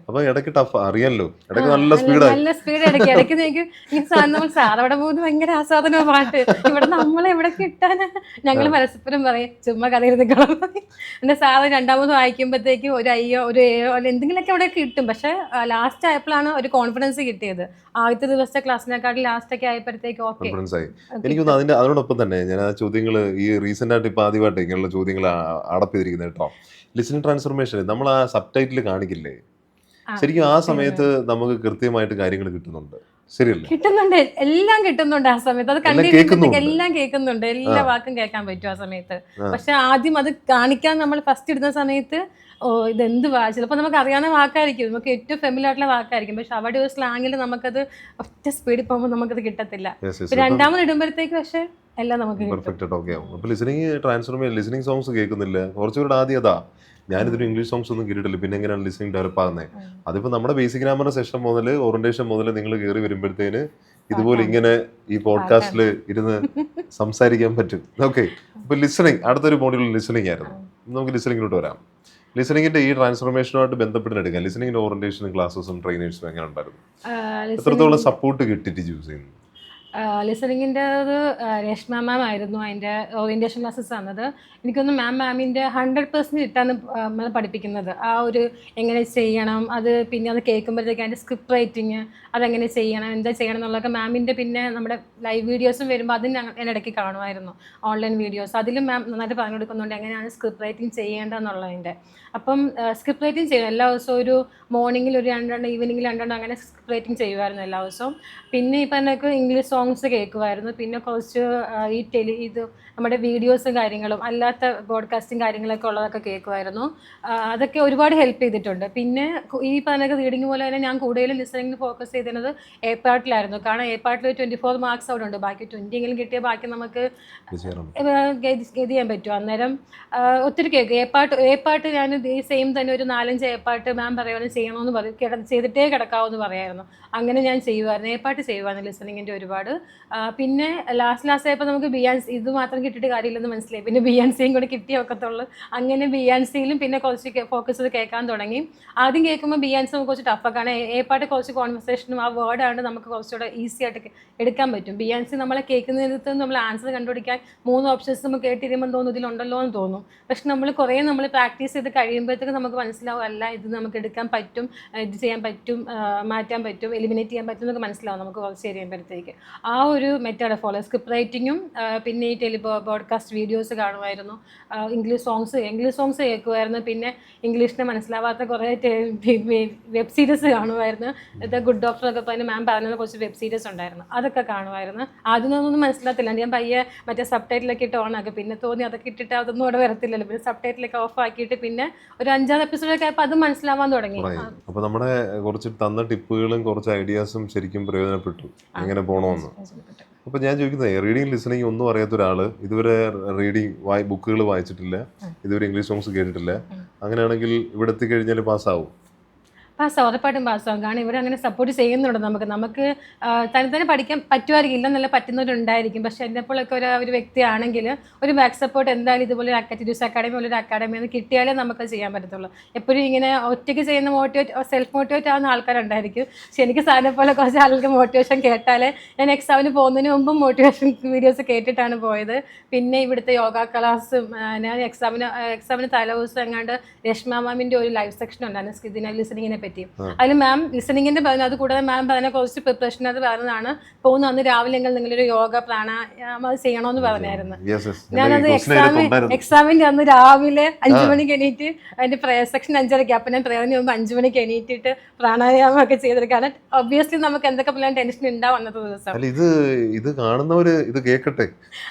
അപ്പൊ ഇടയ്ക്ക് ടഫ് അറിയാലോ, ഇടയ്ക്ക് നല്ല സ്പീഡ് ഇടയ്ക്ക് സാറവിടെ പോകുന്നത് ഭയങ്കര ആസ്വാദന പാട്ട്. ഇവിടെ നമ്മളെ എവിടെ കിട്ടാന്, ഞങ്ങൾ പരസ്പരം പറയും ചുമ്മാ കഥ എഴുതിക്കണം. എന്റെ സാറ് 2ാമത് വായിക്കുമ്പോഴത്തേക്കും ഒരു അയ്യോ ഒരു ഏയോ എന്തെങ്കിലുമൊക്കെ അവിടെ കിട്ടും. പക്ഷെ ലാസ്റ്റ് ആയപ്പോഴാണ് ഒരു കോൺഫിഡൻസ് കോൺഫിഡൻസ് കിട്ടിയത്. ആദ്യത്തെ ദിവസത്തെ ക്ലാസ്സിനെക്കാട്ടിൽ ലാസ്റ്റ് ഒക്കെ ആയപ്പോഴത്തേക്ക് ഓക്കെ കോൺഫിഡൻസ് ആയി. എനിക്കൊന്ന് അതിന്റെ അതോടൊപ്പം തന്നെ ഞാൻ ആ ചോദ്യങ്ങൾ ഈ റീസെന്റ് ആയിട്ട് ഇപ്പൊ ആദ്യമായിട്ട് ഇങ്ങനെയുള്ള ചോദ്യങ്ങൾ അടപ്പ് ചെയ്തിരിക്കുന്നത് കേട്ടോ. ലിസണിംഗ് ട്രാൻസ്ഫോർമേഷൻ നമ്മൾ ആ സബ് ടൈറ്റിൽ കാണിക്കില്ലേ, ശരിക്കും ആ സമയത്ത് നമുക്ക് കൃത്യമായിട്ട് കാര്യങ്ങൾ കിട്ടുന്നുണ്ട്, ശരിയല്ലേ? കിട്ടുന്നുണ്ട്, എല്ലാം കിട്ടുന്നുണ്ട് ആ സമയത്ത്. അത് കണ്ടിരിക്കുമ്പോഴത്തേക്ക് എല്ലാം കേൾക്കുന്നുണ്ട്, എല്ലാ വാക്കും കേൾക്കാൻ പറ്റും ആ സമയത്ത്. പക്ഷെ ആദ്യം അത് കാണിക്കാൻ നമ്മൾ ഫസ്റ്റ് ഇടുന്ന സമയത്ത് ഇതെന്ത് ചിലപ്പോൾ നമുക്ക് അറിയാവുന്ന വാക്കായിരിക്കും, നമുക്ക് ഏറ്റവും ഫെമിലിയർ ആയിട്ടുള്ള വാക്കായിരിക്കും, പക്ഷെ അവിടെ ഒരു സ്ലാങ്ങിൽ നമുക്കത് ഒറ്റ സ്പീഡിൽ പോകുമ്പോൾ നമുക്കത് കിട്ടത്തില്ല. രണ്ടാമത് ഇടുമ്പോഴത്തേക്ക് പക്ഷെ എല്ലാം നമുക്ക് പെർഫെക്റ്റ് ഓക്കെ ആവും. അപ്പോൾ ലിസണിംഗ് സോങ്സ് കേൾക്കുന്നില്ല കുറച്ചുകൂടെ ആദ്യം അതാ. ഞാനിതൊരു ഇംഗ്ലീഷ് സോങ്സ് ഒന്നും കേട്ടിട്ടില്ല, പിന്നെ എങ്ങനെയാണ് ലിസണിംഗ് ഡെവലപ്പ് ആകുന്നത്? അതിപ്പോൾ നമ്മുടെ ബേസിക് ഗ്രാമർ സെഷൻ മുതൽ ഓറിയന്റേഷൻ മുതൽ നിങ്ങൾ കയറി വരുമ്പോഴത്തേന് ഇതുപോലെ ഇങ്ങനെ ഈ പോഡ്കാസ്റ്റിൽ ഇരുന്ന് സംസാരിക്കാൻ പറ്റും. ഓക്കെ, അപ്പോൾ ലിസണിങ് അടുത്തൊരു മോഡ്യൂൾ ലിസണിങ് ആയിരുന്നു. നമുക്ക് ലിസണിങ്ങിലോട്ട് വരാം. ലിസണിങ്ങിന്റെ ഈ ട്രാൻസ്ഫോർമേഷനുമായിട്ട് ബന്ധപ്പെട്ട് എടുക്കാം. ലിസണിങ്ങിന്റെ ഓറിയന്റേഷനും ക്ലാസ്സസും ട്രെയിനേഴ്സും എങ്ങനെ ഉണ്ടായിരുന്നു? എത്രത്തോളം സപ്പോർട്ട് കിട്ടിയിട്ട് ചൂസ് ചെയ്യുന്നു? ലിസണിങ്ങിൻ്റെ രേഷ്മ മാം ആയിരുന്നു അതിൻ്റെ ഓറിയൻറ്റേഷൻ ക്ലാസ്സസ് തന്നത്. എനിക്കൊന്ന് മാമിൻ്റെ 100% ഇട്ടാണ് പഠിപ്പിക്കുന്നത്. ആ ഒരു എങ്ങനെ ചെയ്യണം, അത് പിന്നെ അത് കേൾക്കുമ്പോഴത്തേക്ക് അതിൻ്റെ സ്ക്രിപ്റ്റ് റൈറ്റിങ് അതെങ്ങനെ ചെയ്യണം, എന്താ ചെയ്യണം എന്നുള്ളതൊക്കെ മാമിൻ്റെ. പിന്നെ നമ്മുടെ ലൈവ് വീഡിയോസും വരുമ്പോൾ അതിന് ഞാൻ ഇടയ്ക്ക് കാണുമായിരുന്നു, ഓൺലൈൻ വീഡിയോസ്. അതിലും മാം നന്നായിട്ട് പറഞ്ഞു കൊടുക്കുന്നുണ്ട് എങ്ങനെയാണ് സ്ക്രിപ്റ്റ് റൈറ്റിംഗ് ചെയ്യേണ്ടതെന്നുള്ളതിൻ്റെ. അപ്പം സ്ക്രിപ്റ്റ് റൈറ്റിംഗ് ചെയ്യും എല്ലാ ദിവസവും, ഒരു മോർണിംഗിൽ ഒരു 2 ഈവനിങ്ങിൽ 2 അങ്ങനെ സ്ക്രിപ്റ്റ് റൈറ്റിംഗ് ചെയ്യുമായിരുന്നു എല്ലാ ദിവസവും. പിന്നെ ഇപ്പം എനിക്ക് ഇംഗ്ലീഷ് സോങ്സ് കേൾക്കുമായിരുന്നു. പിന്നെ കുറച്ച് ഇത് നമ്മുടെ വീഡിയോസും കാര്യങ്ങളും അല്ലാത്ത ബ്രോഡ്കാസ്റ്റിംഗ് കാര്യങ്ങളൊക്കെ ഉള്ളതൊക്കെ കേൾക്കുമായിരുന്നു. അതൊക്കെ ഒരുപാട് ഹെൽപ്പ് ചെയ്തിട്ടുണ്ട്. പിന്നെ ഈ പറഞ്ഞ റീഡിങ് പോലെ തന്നെ ഞാൻ കൂടുതലും ലിസണിങ്ങിന് ഫോക്കസ് ചെയ്തിരുന്നത് എ പാർട്ടിലായിരുന്നു. കാരണം എ പാർട്ടിൽ 24 മാർക്സ് അവിടെ ഉണ്ട്, ബാക്കി 20 എങ്കിലും കിട്ടിയാൽ ബാക്കി നമുക്ക് ഗതി ചെയ്യാൻ പറ്റും. അന്നേരം ഒത്തിരി കേൾക്കും. എ പാർട്ട് ഞാൻ ഈ സെയിം തന്നെ ഒരു 4-5 എ പാർട്ട് മാം പറയുവാനും ചെയ്യണമെന്ന് പറയും, ചെയ്തിട്ടേ കിടക്കാവെന്ന് പറയായിരുന്നു. അങ്ങനെ ഞാൻ ചെയ്യുമായിരുന്നു, എ പാർട്ട് ചെയ്യുമായിരുന്നു ലിസണിങ്ങിൻ്റെ ഒരുപാട്. പിന്നെ ലാസ്റ്റ് ആയപ്പോൾ നമുക്ക് ബിയാൻസി ഇത് മാത്രം കിട്ടിയിട്ട് കാര്യമില്ലെന്ന് മനസ്സിലായി. പിന്നെ ബിയാൻസിയും കൂടി കിട്ടിയേ ഒക്കത്തുള്ളൂ. അങ്ങനെ ബിയാൻസിയിലും പിന്നെ കുറച്ച് ഫോക്കസ് ചെയ്ത് കേൾക്കാൻ തുടങ്ങി. ആദ്യം കേൾക്കുമ്പോൾ ബിയാൻസി നമുക്ക് കുറച്ച് ടഫാണ്. എ പാർട്ട് കുറച്ച് കോൺവെർസേഷനും ആ വേർഡാണ് നമുക്ക് കുറച്ചുകൂടെ ഈസി ആയിട്ട് എടുക്കാൻ പറ്റും. ബിയാൻസി നമ്മളെ കേൾക്കുന്നതിനകത്ത് നമ്മൾ ആൻസർ കണ്ടുപിടിക്കാൻ 3 ഓപ്ഷൻസ് നമുക്ക് കേട്ടിരിക്കുമ്പോൾ തോന്നും ഇതിലുണ്ടല്ലോ എന്ന് തോന്നും. പക്ഷെ നമ്മൾ കുറേ പ്രാക്ടീസ് ചെയ്ത് കഴിയുമ്പോഴത്തേക്ക് നമുക്ക് മനസ്സിലാവും, അല്ല ഇത് നമുക്ക് എടുക്കാൻ പറ്റും, ഇത് ചെയ്യാൻ പറ്റും, മാറ്റാൻ പറ്റും, എലിമിനേറ്റ് ചെയ്യാൻ പറ്റും എന്നൊക്കെ മനസ്സിലാവും നമുക്ക് കുറച്ച് കഴിയുമ്പോഴത്തേക്ക്. ആ ഒരു മെത്തേഡ് ഫോളോ, സ്ക്രിപ്റ്റ് റൈറ്റിങ്ങും പിന്നെ ഈ ബ്രോഡ്കാസ്റ്റ് വീഡിയോസ് കാണുമായിരുന്നു. ഇംഗ്ലീഷ് സോങ്സ് കേൾക്കുമായിരുന്നു. പിന്നെ ഇംഗ്ലീഷിനെ മനസ്സിലാവാത്ത കുറേ വെബ് സീരീസ് കാണുമായിരുന്നു. ഗുഡ് ഡോക്ടർ ഒക്കെ പറഞ്ഞ് മാം പറഞ്ഞത് കുറച്ച് വെബ് സീരീസ് ഉണ്ടായിരുന്നു, അതൊക്കെ കാണുമായിരുന്നു. ആദ്യമൊന്നും മനസ്സിലാകത്തില്ല, ഞാൻ പയ്യെ മറ്റേ സബ് ടൈറ്റിലൊക്കെ ഇട്ട് ഓണാക്കി. പിന്നെ തോന്നി അതൊക്കെ ഇട്ടിട്ട് അതൊന്നും അവിടെ വരത്തില്ലല്ലോ. പിന്നെ സബ് ടൈറ്റിലൊക്കെ ഓഫ് ആക്കിയിട്ട് പിന്നെ ഒരു 5-6 എപ്പിസോഡൊക്കെ ആയപ്പോൾ അത് മനസ്സിലാവാൻ തുടങ്ങി. അപ്പോൾ നമ്മുടെ കുറച്ച് തന്ന ടിപ്പുകളും കുറച്ച് ഐഡിയാസും ശരിക്കും പ്രയോജനപ്പെട്ടു എങ്ങനെ പോകണമെന്ന്. അപ്പോൾ ഞാൻ ചോദിക്കുന്നത്, റീഡിങ് ലിസണിങ് ഒന്നും അറിയാത്ത ഒരാൾ ഇതുവരെ ബുക്കുകൾ വായിച്ചിട്ടില്ല, ഇതുവരെ ഇംഗ്ലീഷ് സോങ്സ് കേട്ടിട്ടില്ല, അങ്ങനെയാണെങ്കിൽ ഇവിടെ എത്തിക്കഴിഞ്ഞാൽ പാസ്സാവും? ഉറപ്പായിട്ടും പാസ്സാവും. കാരണം ഇവിടെ അങ്ങനെ സപ്പോർട്ട് ചെയ്യുന്നുണ്ട്. നമുക്ക് തന്നെ പഠിക്കാൻ പറ്റുമായിരിക്കും, ഇല്ലെന്നല്ല പറ്റുന്നവരുണ്ടായിരിക്കും. പക്ഷെ എന്നെപ്പോഴൊക്കെ ഒരു വ്യക്തിയാണെങ്കിൽ ഒരു ബാക്ക് സപ്പോർട്ട് എന്തായാലും ഇതുപോലെ ഒരു ആക്ടിവിറ്റീസ് അക്കാഡമി പോലെ ഒരു അക്കാഡമി എന്ന് കിട്ടിയാലേ നമുക്ക് ചെയ്യാൻ പറ്റത്തുള്ളൂ. എപ്പോഴും ഇങ്ങനെ ഒറ്റയ്ക്ക് ചെയ്യുന്ന സെൽഫ് മോട്ടിവേറ്റ് ആവുന്ന ആൾക്കാരുണ്ടായിരിക്കും. പക്ഷെ എനിക്ക് സാറിനെ പോലെ കുറച്ച് ആൾക്ക് മോട്ടിവേഷൻ കേട്ടാലേ, ഞാൻ എക്സാമിന് പോകുന്നതിന് മുമ്പും മോട്ടിവേഷൻ വീഡിയോസ് കേട്ടിട്ടാണ് പോയത്. പിന്നെ ഇവിടുത്തെ യോഗ ക്ലാസ്സും ഞാൻ എക്സാമിന് തലേദിവസം എങ്ങാണ്ട് രേഷ്മ മാമിൻ്റെ ഒരു ലൈവ് സെക്ഷൻ ഉണ്ടായിരുന്നു ഇതിനെ ലിസണിങ്ങിനെ പറ്റി. അതിൽ മാം ലിസണിങ്ങിന്റെ പറഞ്ഞു, അത് കൂടാതെ മാം പറഞ്ഞ കുറച്ച് പ്രിപ്പറേഷൻ അത് പറഞ്ഞതാണ്. പോകുന്ന അന്ന് രാവിലെ നിങ്ങളൊരു യോഗ പ്രാണായാമം അത് ചെയ്യണമെന്ന് പറഞ്ഞായിരുന്നു. ഞാനത് എക്സാമിന്റെ അന്ന് രാവിലെ 5 മണിക്ക് എണീറ്റ് അതിന്റെ പ്രയർ സെക്ഷൻ 5:30, അപ്പൊ ഞാൻ പ്രയറിന് മുമ്പ് 5 മണിക്ക് എണീറ്റിട്ട് പ്രാണായാമം ഒക്കെ ചെയ്തെടുക്കാണ്. ഒബ്വിയസ്ലി നമുക്ക് എന്തൊക്കെ പ്ലാൻ ടെൻഷൻ ഉണ്ടാവും അന്നത്തെ ദിവസം. ഇത് കാണുന്നവര് ഇത് കേൾക്കട്ടെ.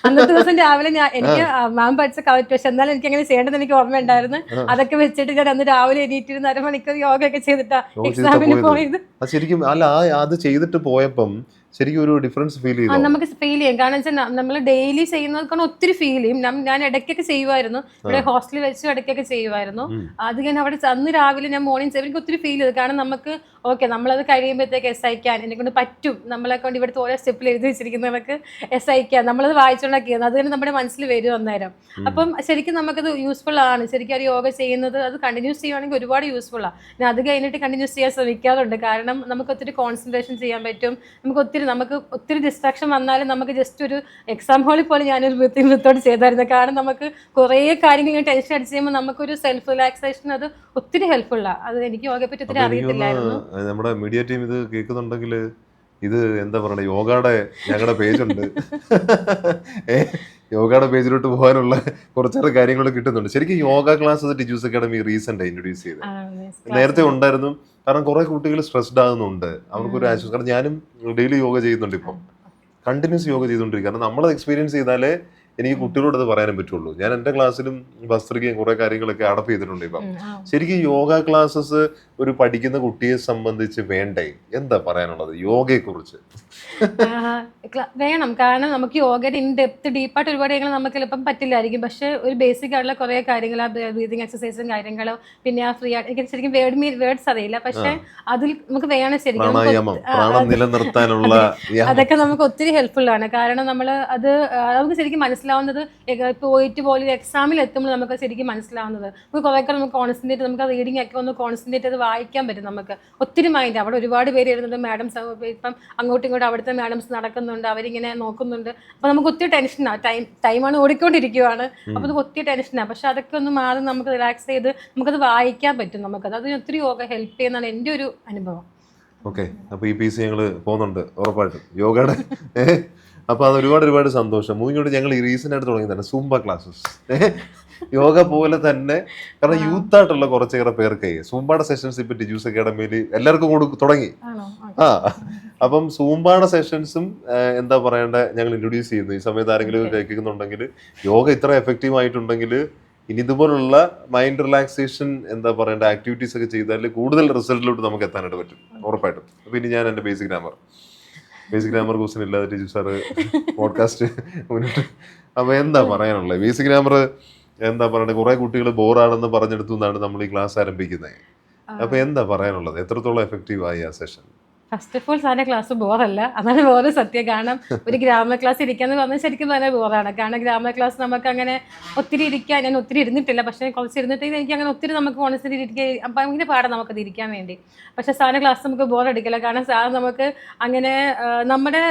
അന്നത്തെ ദിവസം രാവിലെ എനിക്ക് മാം പഠിച്ച കവറ്റ്, പക്ഷെ എന്നാലും എനിക്ക് അങ്ങനെ ചെയ്യേണ്ടത് എനിക്ക് ഓർമ്മ ഉണ്ടായിരുന്നു. അതൊക്കെ വെച്ചിട്ട് ഞാൻ അന്ന് രാവിലെ എണീറ്റിരുന്ന് 1/2 മണിക്കൂർ യോഗ ഒക്കെ ചെയ്തിട്ടാ എക്സാമിന് പോയത്. ശരിക്കും അല്ല, അത് ചെയ്തിട്ട് പോയപ്പം ശരിക്കും ഒരു ഡിഫറൻസ് ഫീൽ ചെയ്തു. നമുക്ക് ഫീൽ ചെയ്യും. കാരണം വെച്ചാൽ നമ്മൾ ഡെയിലി ചെയ്യുന്നതൊക്കെ ഒത്തിരി ഫീൽ ചെയ്യും. ഞാൻ ഇടയ്ക്കൊക്കെ ചെയ്യുമായിരുന്നു, ഇവിടെ ഹോസ്റ്റലിൽ വെച്ച് ഇടയ്ക്കൊക്കെ ചെയ്യുമായിരുന്നു. അത് ഞാൻ അവിടെ അന്ന് രാവിലെ ഞാൻ മോർണിംഗ് 7 എനിക്ക് ഒത്തിരി ഫീൽ ചെയ്തു. കാരണം നമുക്ക് നമ്മളത് കഴിയുമ്പോഴത്തേക്ക് എസ്ഐക്കാൻ എന്നെ കൊണ്ട് പറ്റും, നമ്മളെ കൊണ്ട് ഇവിടുത്തെ ഓരോ സ്റ്റെപ്പിൽ എഴുതി വെച്ചിരിക്കുന്നവർക്ക് എസ്ഐക്കാൻ നമ്മളത് വായിച്ചുകൊണ്ടൊക്കെയാണ്, അത് തന്നെ നമ്മുടെ മനസ്സിൽ വരും അന്നേരം. അപ്പം ശരിക്കും നമുക്കത് യൂസ്ഫുൾ ആണ്. ശരിക്കും അത് യോഗ ചെയ്യുന്നത് അത് കണ്ടിന്യൂസ് ചെയ്യുവാണെങ്കിൽ ഒരുപാട് യൂസ്ഫുൾ ആണ്. ഞാൻ അത് കഴിഞ്ഞിട്ട് കണ്ടിന്യൂസ് ചെയ്യാൻ ശ്രമിക്കാറുണ്ട്. കാരണം നമുക്ക് ഒത്തിരി കോൺസെൻട്രേഷൻ ചെയ്യാൻ പറ്റും, നമുക്ക് ഒത്തിരി നമുക്ക് ഒത്തിരി ഡിസ്ട്രാക്ഷൻ വന്നാലും നമുക്ക് ജസ്റ്റ് ഒരു എക്സാം ഹാളിൽ പോലെ ഞാനൊരു വൃത്തിയോട് ചെയ്തായിരുന്നു. കാരണം നമുക്ക് കുറേ കാര്യങ്ങൾ ടെൻഷൻ അടിച്ച് ചെയ്യുമ്പോൾ നമുക്കൊരു സെൽഫ് റിലാക്സേഷൻ അത് ഒത്തിരി ഹെൽപ്ഫുള്ളാണ്. അത് എനിക്ക് യോഗയെ പറ്റി ഒത്തിരി അറിയത്തില്ലായിരുന്നു. നമ്മുടെ മീഡിയ ടീം ഇത് കേൾക്കുന്നുണ്ടെങ്കിൽ ഇത് എന്താ പറയണ, യോഗയുടെ ഞങ്ങളുടെ പേജുണ്ട്, യോഗയുടെ പേജിലോട്ട് പോകാനുള്ള കുറച്ചേറെ കാര്യങ്ങൾ കിട്ടുന്നുണ്ട്. ശരിക്കും yoga class Tiju's academy recent introduce ചെയ്ത്, നേരത്തെ ഉണ്ടായിരുന്നു. കാരണം കുറെ കുട്ടികൾ സ്ട്രെസ്ഡ് ആകുന്നുണ്ട്, അവർക്കൊരു ആശ്വാസം. കാരണം ഞാനും ഡെയിലി യോഗ ചെയ്യുന്നുണ്ട്, ഇപ്പം കണ്ടിന്യൂസ് യോഗ ചെയ്തുകൊണ്ടിരിക്കും. കാരണം നമ്മളത് എക്സ്പീരിയൻസ് ചെയ്താലേ എനിക്ക് കുട്ടികളോട് അത് പറയാനും പറ്റുള്ളൂ. ഞാൻ എൻ്റെ ക്ലാസ്സിലും വസ്ത്രികയും കുറെ കാര്യങ്ങളൊക്കെ അഡപ്റ്റ് ചെയ്തിട്ടുണ്ട്. ഇപ്പം ശരിക്കും യോഗ ക്ലാസ്സസ് ഒരു പഠിക്കുന്ന കുട്ടിയെ സംബന്ധിച്ച് വേണ്ടേ? എന്താ പറയാനുള്ളത് യോഗയെ കുറിച്ച്? വേണം. കാരണം നമുക്ക് യോഗയുടെ ഇൻ ഡെപ്ത് ഡീപ്പായിട്ട് ഒരുപാട് കാര്യങ്ങൾ നമുക്ക് ചിലപ്പം പറ്റില്ലായിരിക്കും. പക്ഷെ ഒരു ബേസിക് ആയിട്ടുള്ള കുറേ കാര്യങ്ങൾ, ആ ബ്രീതിങ് എക്സസൈസും കാര്യങ്ങളോ, പിന്നെ ആ ഫ്രീ ആയിട്ട്, എനിക്ക് ശരിക്കും വേർഡ്സ് അറിയില്ല, പക്ഷെ അതിൽ നമുക്ക് വേണം ശരിക്കും നിലനിർത്താനുള്ള അതൊക്കെ നമുക്ക് ഒത്തിരി ഹെൽപ്ഫുൾ ആണ്. കാരണം നമ്മൾ അത് നമുക്ക് ശരിക്കും മനസ്സിലാവുന്നത് പോയിട്ട് പോലും എക്സാമിൽ എത്തുമ്പോൾ നമുക്ക് ശരിക്കും മനസ്സിലാവുന്നത്. നമുക്ക് കുറേയൊക്കെ നമുക്ക് കോൺസെൻട്രേറ്റ്, നമുക്ക് റീഡിംഗ് ഒക്കെ ഒന്ന് കോൺസെൻട്രേറ്റ് ചെയ്ത് വായിക്കാൻ പറ്റും. നമുക്ക് ഒത്തിരി മൈൻഡ്, അവിടെ ഒരുപാട് പേര് ഇരുന്നുണ്ട്, മാഡംസ് ഇപ്പം അങ്ങോട്ടും ഇങ്ങോട്ടും അവിടുത്തെ മാഡംസ് നടക്കുന്നുണ്ട്, അവരിങ്ങനെ നോക്കുന്നുണ്ട്. അപ്പോൾ നമുക്ക് ഒത്തിരി ടെൻഷനാണ്, ടൈമാണ് ഓടിക്കൊണ്ടിരിക്കുവാണ്. അപ്പോൾ നമുക്ക് ഒത്തിരി ടെൻഷനാണ്. പക്ഷെ അതൊക്കെ ഒന്ന് മാറി നമുക്ക് റിലാക്സ് ചെയ്ത് നമുക്കത് വായിക്കാൻ പറ്റും. നമുക്കത് അതിന് ഒത്തിരി യോഗ ഹെൽപ്പ് ചെയ്യുന്നതാണ് എൻ്റെ ഒരു അനുഭവം. ഓക്കെ, അപ്പോൾ ഈ PC ഞങ്ങൾ പോകുന്നുണ്ട് ഉറപ്പായിട്ടും യോഗയുടെ. അപ്പോൾ അത് ഒരുപാട് സന്തോഷം. മൂന്നിങ്ങോട്ട് ഞങ്ങൾ ഈ റീസെൻ്റ് ആയിട്ട് തുടങ്ങിയതാണ് സൂംബ ക്ലാസ്സസ്, യോഗ പോലെ തന്നെ. കാരണം യൂത്ത് ആയിട്ടുള്ള കുറച്ചേറെ പേർക്ക് സൂംബാടെ സെഷൻസ് ഇപ്പൊ ടിജൂസ് അക്കാഡമിയിൽ എല്ലാവർക്കും തുടങ്ങി. അപ്പം സൂംബാടെ സെഷൻസും എന്താ പറയണ്ടേ, ഞങ്ങൾ ഇൻട്രൊഡ്യൂസ് ചെയ്യുന്നു. ഈ സമയത്ത് ആരെങ്കിലും കേൾക്കുന്നുണ്ടെങ്കിൽ യോഗ ഇത്ര എഫക്റ്റീവ് ആയിട്ടുണ്ടെങ്കിൽ ഇനി ഇതുപോലുള്ള മൈൻഡ് റിലാക്സേഷൻ എന്താ പറയേണ്ട ആക്ടിവിറ്റീസ് ഒക്കെ ചെയ്താൽ കൂടുതൽ റിസൾട്ടിലോട്ട് നമുക്ക് എത്താനായിട്ട് പറ്റും ഉറപ്പായിട്ടും. അപ്പൊ ഇനി ഞാൻ എൻ്റെ ബേസിക് ഗ്രാമർ ക്വസ്റ്റ്യൻ ഇല്ലാതെ ടീച്ചർ സാറ് പോഡ്കാസ്റ്റ് മുന്നോട്ട്. അപ്പൊ എന്താ പറയാനുള്ളത്? ബേസിക് ഗ്രാമർ എന്താ പറയണ്ടേ, കുറെ കുട്ടികൾ ബോറാണെന്ന് പറഞ്ഞെടുത്തു എന്നാണ് നമ്മൾ ഈ ക്ലാസ് ആരംഭിക്കുന്നത്. അപ്പൊ എന്താ പറയാനുള്ളത്? എത്രത്തോളം എഫക്റ്റീവ് ആയി ആ സെഷൻ? ഫസ്റ്റ് ഓഫ് ഓൾ സാറിൻ്റെ ക്ലാസ് ബോറല്ല, അതാണ് വേറെ സത്യം. കാരണം ഒരു ഗ്രാമർ ക്ലാസ് ഇരിക്കാന്ന് പറഞ്ഞാൽ ശരിക്കും പറഞ്ഞാൽ ബോറാണ്. കാരണം ഗ്രാമർ ക്ലാസ് നമുക്ക് അങ്ങനെ ഒത്തിരി ഇരിക്കാൻ, ഞാൻ ഒത്തിരി ഇരുന്നിട്ടില്ല, പക്ഷേ കുറച്ച് ഇരുന്നിട്ട് എനിക്ക് അങ്ങനെ ഒത്തിരി നമുക്ക് കോൺസെൻട്രേറ്റ് ഇരിക്കാൻ അപ്പം ഭയങ്കര പാടാണ് നമുക്കത് ഇരിക്കാൻ വേണ്ടി. പക്ഷേ സാറിൻ്റെ ക്ലാസ് നമുക്ക് ബോറടിക്കില്ല. കാരണം സാർ നമുക്ക് അങ്ങനെ നമ്മുടെ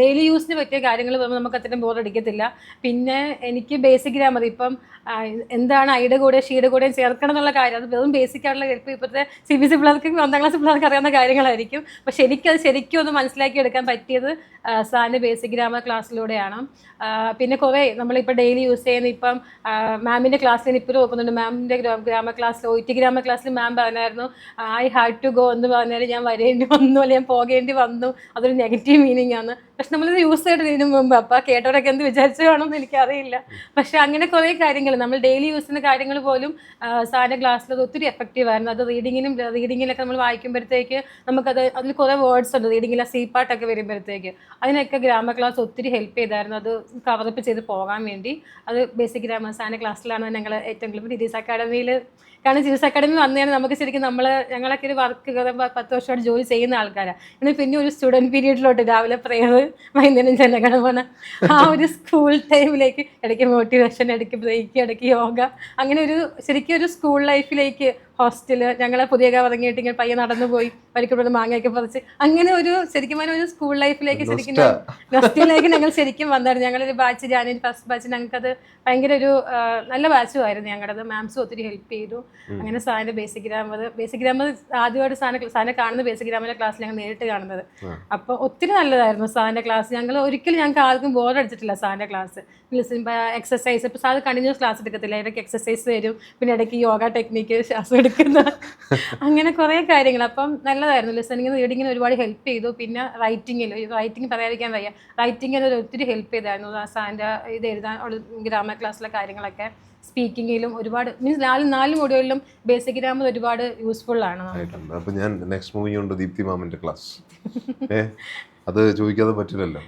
ഡെയിലി യൂസിന് പറ്റിയ കാര്യങ്ങൾ പറയുമ്പോൾ നമുക്ക് അത്രയും ബോറടിക്കത്തില്ല. പിന്നെ എനിക്ക് ബേസിക് ഗ്രാമർ ഇപ്പം എന്താണ് ഐയുടെ കൂടെ ഷീയുടെ കൂടെയും ചേർക്കണം എന്നുള്ള കാര്യം, അത് വെറും ബേസിക് ആയിട്ടുള്ള ഇപ്പോഴത്തെ CBSE പിള്ളേർക്ക് 1ാം ക്ലാസ് പിള്ളേർക്ക് അറിയാവുന്ന കാര്യങ്ങളായിരിക്കും. പക്ഷെ എനിക്കത് ശരിക്കും ഒന്ന് മനസ്സിലാക്കി എടുക്കാൻ പറ്റിയത് സാറിൻ്റെ ബേസിക് ഗ്രാമർ ക്ലാസ്സിലൂടെയാണ്. പിന്നെ കുറേ നമ്മളിപ്പോൾ ഡെയിലി യൂസ് ചെയ്യുന്ന ഇപ്പം മാമിൻ്റെ ക്ലാസ്സിൽ ഇപ്പോൾ നോക്കുന്നുണ്ട്. മാമിൻ്റെ ഗ്രാമർ ക്ലാസ്സിൽ OET ഗ്രാമർ ക്ലാസ്സിൽ മാം പറഞ്ഞായിരുന്നു ഐ ഹാഡ് ടു ഗോ എന്ന് പറഞ്ഞാൽ ഞാൻ വരേണ്ടി വന്നു, അല്ലെങ്കിൽ ഞാൻ പോകേണ്ടി വന്നു, അതൊരു നെഗറ്റീവ് മീനിങ് ആണ്. പക്ഷെ നമ്മളിത് യൂസ് ചെയ്തതിന് മുമ്പ് അപ്പോൾ കേട്ടവരൊക്കെ എന്ത് വിചാരിച്ചു കാണുമെന്ന് എനിക്കറിയില്ല. പക്ഷെ അങ്ങനെ കുറേ കാര്യങ്ങൾ നമ്മൾ ഡെയിലി യൂസ് ചെയ്യുന്ന കാര്യങ്ങൾ പോലും സാറിൻ്റെ ക്ലാസ്സിൽ അത് ഒത്തിരി എഫക്റ്റീവായിരുന്നു. അത് റീഡിങ്ങിലൊക്കെ നമ്മൾ വായിക്കുമ്പോഴത്തേക്ക് നമുക്കത് അതിൽ കുറേ വേർഡ്സ് ഉണ്ട് റീഡിങ്ങിലെ സീപ്പാട്ടൊക്കെ വരുമ്പോഴത്തേക്ക്, അതിനൊക്കെ ഗ്രാമർ ക്ലാസ് ഒത്തിരി ഹെൽപ്പ് ചെയ്തായിരുന്നു അത് കവറപ്പ് ചെയ്ത് പോകാൻ വേണ്ടി. അത് ബേസിക് ഗ്രാമർ സാറിൻ്റെ ക്ലാസ്സിലാണ് ഞങ്ങൾ ഏറ്റവും കൂടുതൽ ടിജൂസ് അക്കാഡമിയിൽ. കാരണം ടിജൂസ് അക്കാഡമി വന്നതാണ് നമുക്ക് ശരിക്കും ഞങ്ങളൊക്കെ ഒരു വർക്ക് 10 വർഷമായിട്ട് ജോലി ചെയ്യുന്ന ആൾക്കാരാണ്. എന്നാൽ പിന്നെ ഒരു സ്റ്റുഡൻറ്റ് പീരീഡിലോട്ട് രാവിലെ പ്രയർ, വൈകുന്നേരം ജനഗണമന, ആ ഒരു സ്കൂൾ ടൈമിലേക്ക് ഇടയ്ക്ക് മോട്ടിവേഷൻ, ഇടയ്ക്ക് ബ്രേക്ക്, ഇടയ്ക്ക് യോഗ, അങ്ങനെ ഒരു ശരിക്കും ഒരു സ്കൂൾ ലൈഫിലേക്ക് ഹോസ്റ്റല് ഞങ്ങളെ പുതിയ ഇറങ്ങിയിട്ട് ഇങ്ങനെ പയ്യെ നടന്നു പോയി വരിക്കപ്പെടുന്ന മാങ്ങയൊക്കെ പറിച്ച് അങ്ങനെ ഒരു ശരിക്കും ഒരു സ്കൂൾ ലൈഫിലേക്ക് ശരിക്കും നൊസ്റ്റാൾജിയയിലേക്ക് ഞങ്ങൾ ശരിക്കും വന്നായിരുന്നു. ഞങ്ങളൊരു ബാച്ച്, ജാനുവരി ഫസ്റ്റ് ബാച്ച്, ഞങ്ങൾക്കത് ഭയങ്കര ഒരു നല്ല ബാച്ചുമായിരുന്നു ഞങ്ങളുടേത്. മാംസും ഒത്തിരി ഹെൽപ്പ് ചെയ്തു. അങ്ങനെ സാറിൻ്റെ ബേസിക് ഗ്രാമർ ആദ്യമായിട്ട് സാറിനെ കാണുന്ന ബേസിക് ഗ്രാമറിൻ്റെ ക്ലാസ് ഞങ്ങൾ നേരിട്ട് കാണുന്നത്. അപ്പോൾ ഒത്തിരി നല്ലതായിരുന്നു സാറിൻ്റെ ക്ലാസ്. ഞങ്ങൾക്ക് ആർക്കും ബോർ അടിച്ചിട്ടില്ല സാറിൻ്റെ ക്ലാസ്. എക്സസൈസ് ഇപ്പോൾ സാർ കണ്ടിന്യൂസ് ക്ലാസ് എടുക്കത്തില്ല, ഇടയ്ക്ക് എക്സസൈസ് വരും, പിന്നെ ഇടയ്ക്ക് യോഗ ടെക്നിക്ക് ശ്വാസം എടുക്കുന്ന അങ്ങനെ കുറേ കാര്യങ്ങൾ. അപ്പം നല്ലതായിരുന്നു. ലിസണിങ്ങിന് റീഡിങ്ങിന് ഒരുപാട് ഹെൽപ്പ് ചെയ്തു. പിന്നെ റൈറ്റിംഗ് പറയാതിരിക്കാൻ വയ്യ, റൈറ്റിങ്ങിന് ഒത്തിരി ഹെൽപ്പ് ചെയ്തായിരുന്നു സാറിൻ്റെ ഇത് എഴുതാൻ ഗ്രാമർ ക്ലാസ്സിലെ കാര്യങ്ങളൊക്കെ. സ്പീക്കിങ്ങിലും ഒരുപാട് മീൻസ് നാല് മൊഡ്യൂളിലും ബേസിക് ഗ്രാമർ ഒരുപാട് യൂസ്ഫുൾ ആണ്. അപ്പോൾ ഞാൻ നെക്സ്റ്റ് മൂവിങ് ഉണ്ട് ദീപ്തി മാമിൻ്റെ ക്ലാസ്. അത് ചോദിക്കാതെ പറ്റില്ലല്ലോ.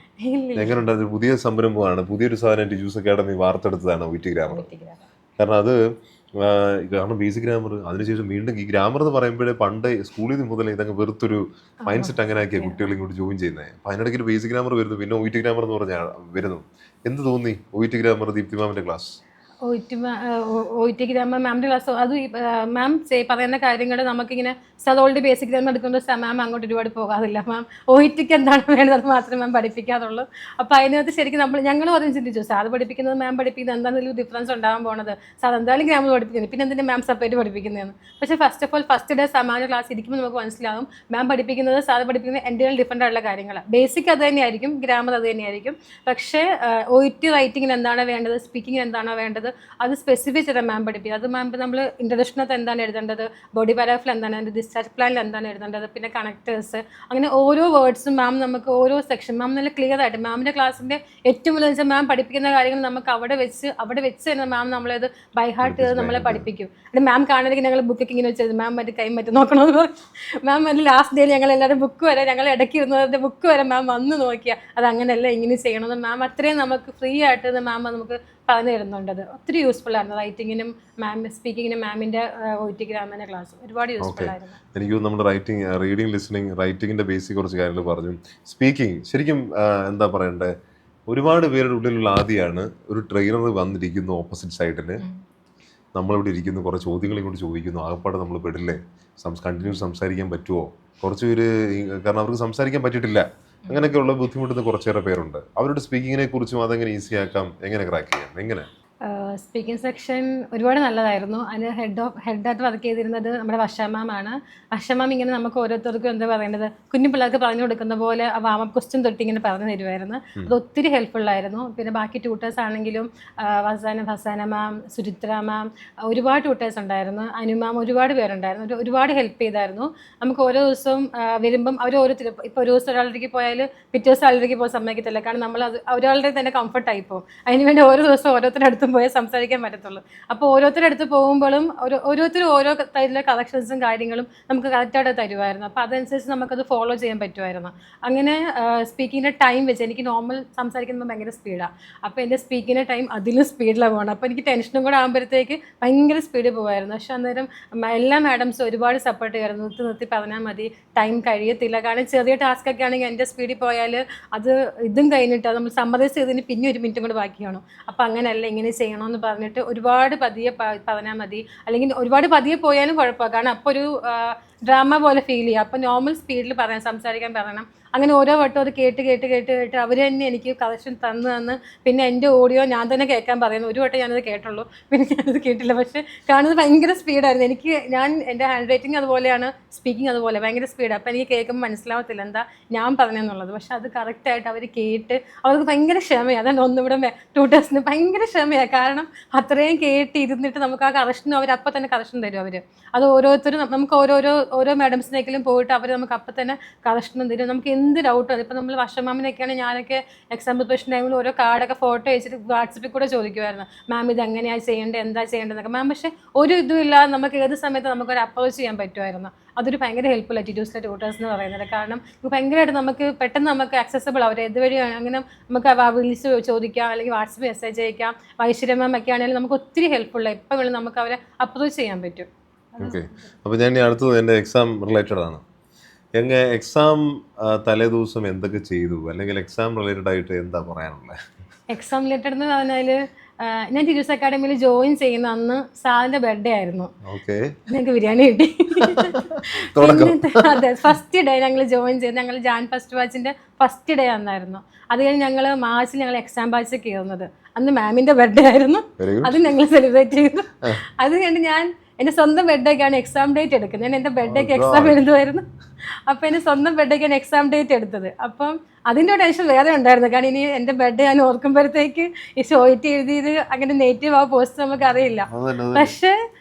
എങ്ങനെയുണ്ടായിരുന്നു? പുതിയ സംരംഭമാണ്, പുതിയൊരു സാധനം ടിജൂസ് അക്കാഡമി വാർത്തെടുത്തതാണ് OET ഗ്രാമർ. കാരണം ബേസിക് ഗ്രാമർ അതിനുശേഷം വീണ്ടും ഈ ഗ്രാമർ എന്ന് പറയുമ്പോഴേ പണ്ട് സ്കൂളിൽ മുതൽ ഇതങ്ങ് വെറുത്തൊരു മൈൻഡ് സെറ്റ് അങ്ങനെ ആക്കിയ കുട്ടികൾ ഇങ്ങോട്ട് ജോയിൻ ചെയ്യുന്നത്. അപ്പം അതിനിടയ്ക്ക് ബേസിക് ഗ്രാമർ വരുന്നു, പിന്നെ OET ഗ്രാമർ എന്ന് പറഞ്ഞാൽ വരുന്നു. എന്ത് തോന്നി OET ഗ്രാമർ ദീപ്തി മാമിൻ്റെ ക്ലാസ്? ഒ ടി ഗ്രാമർ മാമിൻ്റെ ക്ലാസ് അത് മാം പറയുന്ന കാര്യങ്ങൾ നമുക്കിങ്ങനെ ഓൾറെഡി ബേസിക് ഗ്രാമർ എടുക്കുമ്പോൾ മാം അങ്ങോട്ട് ഒരുപാട് പോകാറില്ല. മാം ഒ ടിക്ക് എന്താണ് വേണ്ടത് അത് മാത്രമേ മാം പഠിപ്പിക്കാറുള്ളൂ. അപ്പോൾ അതിനകത്ത് ശരിക്കും ഞങ്ങളും അതും ചിന്തിച്ചു, സാർ പഠിപ്പിക്കുന്നത് മാം പഠിപ്പിക്കുന്നത് എന്താണെങ്കിലും ഡിഫറൻസ് ഉണ്ടാകാൻ പോകുന്നത്. സാർ എന്തായാലും ഗ്രാമർ പഠിപ്പിക്കുന്നത്, പിന്നെ എന്തിനാണ് മാം സെപ്പറേറ്റ് പഠിപ്പിക്കുന്നതെന്ന്. പക്ഷേ first of all first day സമാന ക്ലാസ് ഇരിക്കുമ്പോൾ നമുക്ക് മനസ്സിലാകും മാം പഠിപ്പിക്കുന്നത് സാർ പഠിപ്പിക്കുന്നത് എന്തെങ്കിലും ഡിഫറൻ്റ് ആയിട്ടുള്ള കാര്യങ്ങളാണ്. ബേസിക് അത് തന്നെയായിരിക്കും, ഗ്രാമർ അത് തന്നെയായിരിക്കും. പക്ഷേ ഒ ടി റൈറ്റിങ്ങിന് എന്താണ് വേണ്ടത്, സ്പീക്കിങ്ങിന് എന്താണോ വേണ്ടത് അത് സ്പെസിഫൈ ചെയ്താൽ മാം പഠിപ്പിക്കും. അത് മാം നമ്മൾ ഇൻട്രൊഡക്ഷനകത്ത് എന്താണ് എഴുതേണ്ടത്, ബോഡി പാരാഗ്രാഫിൽ എന്താണ്, അതിൻ്റെ ഡിസ്ചാർജ് പ്ലാനിൽ എന്താണ് എഴുതേണ്ടത്, പിന്നെ കണക്ടേഴ്സ്, അങ്ങനെ ഓരോ വേർഡ്സും മാം നമുക്ക് ഓരോ സെക്ഷൻ മാം നല്ല ക്ലിയർ ആയിട്ട് മാമിൻ്റെ ക്ലാസ്സിൻ്റെ ഏറ്റവും വലിയ വെച്ചാൽ മാം പഠിപ്പിക്കുന്ന കാര്യങ്ങൾ നമുക്ക് അവിടെ വെച്ച് തന്നെ മാം നമ്മളത് ബൈ ഹാർട്ട് ചെയ്ത് നമ്മളെ പഠിപ്പിക്കും. എന്നിട്ട് മാം കാണണമെങ്കിൽ ഞങ്ങൾ ബുക്കൊക്കെ ഇങ്ങനെ വെച്ചത് മാം മറ്റേ കൈ മറ്റും നോക്കണമെന്ന് പറയും. മാം അതിൽ ലാസ്റ്റ് ഡേയിൽ ഞങ്ങൾ എല്ലാവരും ബുക്ക് വരെ ഞങ്ങൾ ഇടയ്ക്ക് ഇരുന്നതിൻ്റെ ബുക്ക് വരെ മാം വന്ന് നോക്കിയാൽ അത് അങ്ങനെയല്ല ഇങ്ങനെ ചെയ്യണമെന്ന് മാം അത്രയും നമുക്ക് ഫ്രീ ആയിട്ട് മാം നമുക്ക് പറഞ്ഞു തരുന്നുണ്ട്. ഒത്തിരി യൂസ്ഫുൾ ആയിരുന്നു റൈറ്റിങ്ങിനും സ്പീക്കിങ്ങിനും മാമിൻ്റെ ഒ ടി ഗ്രാമറിൻ്റെ ക്ലാസ് ഒരുപാട് യൂസ്ഫുൾ ആയിരുന്നു. എനിക്ക് നമ്മുടെ റീഡിങ് ലിസണിങ് റൈറ്റിങ്ങിൻ്റെ ബേസിക് കുറച്ച് കാര്യങ്ങൾ പറഞ്ഞു. സ്പീക്കിംഗ് ശരിക്കും എന്താ പറയണ്ടേ, ഒരുപാട് പേരുടെ ഉള്ളിലുള്ള ആദ്യമാണ് ഒരു ട്രെയിനർ വന്നിരിക്കുന്നു ഓപ്പോസിറ്റ് സൈഡിൽ, നമ്മളിവിടെ ഇരിക്കുന്നു, കുറേ ചോദ്യങ്ങൾ ഇങ്ങോട്ട് ചോദിക്കുന്നു, ആകപ്പാടെ നമ്മൾ പെടില്ലേ, കണ്ടിന്യൂസ് സംസാരിക്കാൻ പറ്റുമോ, കുറച്ച് പേര് കാരണം അവർക്ക് സംസാരിക്കാൻ പറ്റിയിട്ടില്ല, അങ്ങനെയൊക്കെയുള്ള ബുദ്ധിമുട്ടുന്ന കുറച്ചേറെ പേരുണ്ട്. അവരുടെ സ്പീക്കിങ്ങിനെ കുറിച്ചും അതെങ്ങനെ ഈസി ആക്കാം, എങ്ങനെ ക്രാക്ക് ചെയ്യാം, എങ്ങനെ? സ്പീക്കിംഗ് സെക്ഷൻ ഒരുപാട് നല്ലതായിരുന്നു. അതിന് ഹെഡായിട്ട് വർക്ക് ചെയ്തിരുന്നത് നമ്മുടെ വർഷ മാമാണ്. വർഷ മാം ഇങ്ങനെ നമുക്ക് ഓരോരുത്തർക്കും എന്താ പറയേണ്ടത് കുഞ്ഞു പിള്ളേർക്ക് പറഞ്ഞു കൊടുക്കുന്ന പോലെ ആ വാമപ്പ് ക്വസ്റ്റ്യൻ തൊട്ട് ഇങ്ങനെ പറഞ്ഞു തരുമായിരുന്നു. അത് ഒത്തിരി ഹെൽപ്ഫുള്ളായിരുന്നു. പിന്നെ ബാക്കി ട്യൂട്ടേഴ്സ് ആണെങ്കിലും ഫസാന മാം, സുചിത്ര മാം, ഒരുപാട് ട്യൂട്ടേഴ്സ് ഉണ്ടായിരുന്നു. അനു മാം, ഒരുപാട് പേരുണ്ടായിരുന്നു. ഒരുപാട് ഹെൽപ്പ് ചെയ്തായിരുന്നു. നമുക്ക് ഓരോ ദിവസവും വരുമ്പം അവർ ഓരോരുത്തരും ഇപ്പോൾ ഒരു ദിവസം ഒരാളുടെ പോയാൽ പിറ്റേ ദിവസം ആളുടെ പോകാൻ സമ്മതിക്കത്തില്ല. കാരണം നമ്മൾ അത് ഒരാളുടെ തന്നെ കംഫർട്ടായി പോകും. അതിനുവേണ്ടി ഓരോ ദിവസം ഓരോരുത്തരുടെ അടുത്തും പോയാൽ സംസാരിക്കാൻ പറ്റത്തുള്ളൂ. അപ്പോൾ ഓരോരുത്തരുടെ അടുത്ത് പോകുമ്പോഴും ഓരോരുത്തരും ഓരോ തരത്തിലുള്ള കളക്ഷൻസും കാര്യങ്ങളും നമുക്ക് കറക്റ്റായിട്ട് തരുമായിരുന്നു. അപ്പോൾ അതനുസരിച്ച് നമുക്കത് ഫോളോ ചെയ്യാൻ പറ്റുമായിരുന്നു. അങ്ങനെ സ്പീക്കിങ്ങിൻ്റെ ടൈം വെച്ച് എനിക്ക് നോർമൽ സംസാരിക്കുമ്പോൾ ഭയങ്കര സ്പീഡാണ്. അപ്പോൾ എൻ്റെ സ്പീക്കിങ്ങിൻ്റെ ടൈം അതിലും സ്പീഡിലാണ് പോകണം. അപ്പോൾ എനിക്ക് ടെൻഷനും കൂടെ ആകുമ്പോഴത്തേക്ക് ഭയങ്കര സ്പീഡിൽ പോകുമായിരുന്നു. പക്ഷെ അന്നേരം എല്ലാ മാഡംസും ഒരുപാട് സപ്പോർട്ട് ചെയ്യായിരുന്നു. നിർത്തി പറഞ്ഞാൽ മതി, ടൈം കഴിയത്തില്ല. കാരണം ചെറിയ ടാസ്കൊക്കെ ആണെങ്കിൽ എൻ്റെ സ്പീഡിൽ പോയാൽ അത് ഇതും കഴിഞ്ഞിട്ട് നമ്മൾ സമ്മതൈസ് ചെയ്തതിന് പിന്നെ 1 മിനിറ്റും കൂടെ ബാക്കിയാണോ. അപ്പോൾ അങ്ങനെയല്ല, ഇങ്ങനെ ചെയ്യണമെന്ന് പറഞ്ഞിട്ട് ഒരുപാട് പതിയെ പറഞ്ഞാൽ മതി, അല്ലെങ്കിൽ ഒരുപാട് പതിയെ പോയാലും കുഴപ്പമില്ല. കാരണം അപ്പോൾ ഒരു ഡ്രാമ പോലെ ഫീൽ ചെയ്യുക. അപ്പോൾ നോർമൽ സ്പീഡിൽ സംസാരിക്കാൻ പറയണം. അങ്ങനെ ഓരോ വട്ടം അത് കേട്ട് അവർ തന്നെ എനിക്ക് കളക്ഷൻ തന്ന് പിന്നെ എൻ്റെ ഓഡിയോ ഞാൻ തന്നെ കേൾക്കാൻ പറയുന്നു. ഒരു വട്ടം ഞാനത് കേട്ടുള്ളൂ, പിന്നെ ഞാനത് കേട്ടില്ല. പക്ഷേ കാണുന്നത് ഭയങ്കര സ്പീഡായിരുന്നു. എൻ്റെ ഹാൻഡ് റൈറ്റിംഗ് അതുപോലെയാണ്, സ്പീക്കിംഗ് അതുപോലെ ഭയങ്കര സ്പീഡാണ്. അപ്പോൾ എനിക്ക് കേൾക്കുമ്പോൾ മനസ്സിലാവത്തില്ല എന്താ ഞാൻ പറഞ്ഞെന്നുള്ളത്. പക്ഷെ അത് കറക്റ്റായിട്ട് അവർ കേട്ട് അവർക്ക് ഭയങ്കര ക്ഷമയാണ്. അതാണ് ഒന്നിവിടെ ട്യൂട്ടേഴ്സിന് ഭയങ്കര ക്ഷമയാണ്. കാരണം അത്രയും കേട്ടിരുന്നിട്ട് നമുക്ക് ആ കറക്ഷനും അവർ അപ്പം തന്നെ കറക്ഷൻ തരും. അത് ഓരോരുത്തരും നമുക്ക് ഓരോ മാഡംസിനെങ്കിലും പോയിട്ട് അവർ നമുക്ക് അപ്പം തന്നെ കറക്ഷനും തരും. നമുക്ക് എന്ത് ഡൗട്ടാണ്. ഇപ്പോൾ നമ്മൾ വർഷമാമിനൊക്കെയാണ് ഞാനൊക്കെ എക്സാമ്പിൾ പ്രശ്നം ടൈമിൽ ഓരോ കാർഡൊക്കെ ഫോട്ടോ അയച്ചിട്ട് വാട്സപ്പിൽ കൂടെ ചോദിക്കുമായിരുന്നു, മാം ഇത് എങ്ങനെയാണ് ചെയ്യേണ്ടത്, എന്താ ചെയ്യേണ്ടതെന്നൊക്കെ. മാം പക്ഷേ ഒരു ഇതും ഇല്ലാതെ നമുക്ക് ഏത് സമയത്ത് നമുക്കൊരു അപ്രോച്ച് ചെയ്യാൻ പറ്റുമായിരുന്നു. അതൊരു ഭയങ്കര ഹെൽപ്ഫുൾ ആറ്റിറ്റ്യൂഡ്സിലെ ട്യൂട്ടേഴ്സ് എന്ന് പറയുന്നത്. കാരണം ഭയങ്കരമായിട്ട് നമുക്ക് പെട്ടെന്ന് നമുക്ക് ആക്സസബിൾ അവർ ഏതുവഴിയാണ്. അങ്ങനെ നമുക്ക് വിളിച്ച് ചോദിക്കാം, അല്ലെങ്കിൽ വാട്സപ്പ് മെസ്സേജ് അയക്കാം. ഐശ്വര്യ മാം ഒക്കെ ആണെങ്കിലും നമുക്ക് ഒത്തിരി ഹെൽപ്ഫുള്ളാണ്. എപ്പോൾ വേണം നമുക്ക് അവരെ അപ്രോച്ച് ചെയ്യാൻ പറ്റും. ഓക്കെ, അപ്പോൾ ഞാൻ അടുത്തത് എൻ്റെ എക്സാം റിലേറ്റഡ് ആണ്. എക്സാം തലേ ദിവസം എന്തൊക്കെ ചെയ്തു, അല്ലെങ്കിൽ എക്സാം റിലേറ്റഡ് ആയിട്ട് എന്താ പറയാനുള്ളത്? എക്സാം റിലേറ്റഡ് എന്ന് പറഞ്ഞാൽ ഞാൻ ടീച്ചേഴ്സ് അക്കാഡമിയിൽ ജോയിൻ ചെയ്യുന്ന അന്ന് സാറിൻ്റെ ബർത്ത്ഡേ ആയിരുന്നു. ഞങ്ങൾക്ക് ബിരിയാണി കിട്ടി. അതെ, ഫസ്റ്റ് ഡേ ഞങ്ങൾ ജോയിൻ ചെയ്ത് ഞങ്ങൾ ജാൻ ഫസ്റ്റ് ബാച്ചിൻ്റെ ഫസ്റ്റ് ഡേ അന്നായിരുന്നു. അത് കഴിഞ്ഞ് ഞങ്ങൾ മാർച്ചിൽ ഞങ്ങൾ എക്സാം ബാച്ച് കയറുന്നത്. അന്ന് മാമിൻ്റെ ബർത്ത്ഡേ ആയിരുന്നു, അത് ഞങ്ങൾ സെലിബ്രേറ്റ് ചെയ്തു. അത് കഴിഞ്ഞ് ഞാൻ എൻ്റെ സ്വന്തം ബർത്ത്ഡേക്കാണ് എക്സാം ഡേറ്റ് എടുക്കുന്നത്. ഞാൻ എൻ്റെ ബർത്ത്ഡേക്ക് എക്സാം എഴുതുമായിരുന്നു. അപ്പോൾ എൻ്റെ സ്വന്തം ബർത്ത്ഡേക്കാണ് എക്സാം ഡേറ്റ് എടുത്തത്. അപ്പം അതിൻ്റെ ടെൻഷൻ വേറെ ഉണ്ടായിരുന്നു. കാരണം ഇനി എൻ്റെ ബർത്ത്ഡേ ഞാൻ ഓർക്കുമ്പോഴത്തേക്ക് ഈ ഷോയിറ്റ് എഴുതിയത് അങ്ങനെ നെഗറ്റീവ് ആ പോസ്റ്റ് നമുക്ക് അറിയില്ല. പക്ഷേ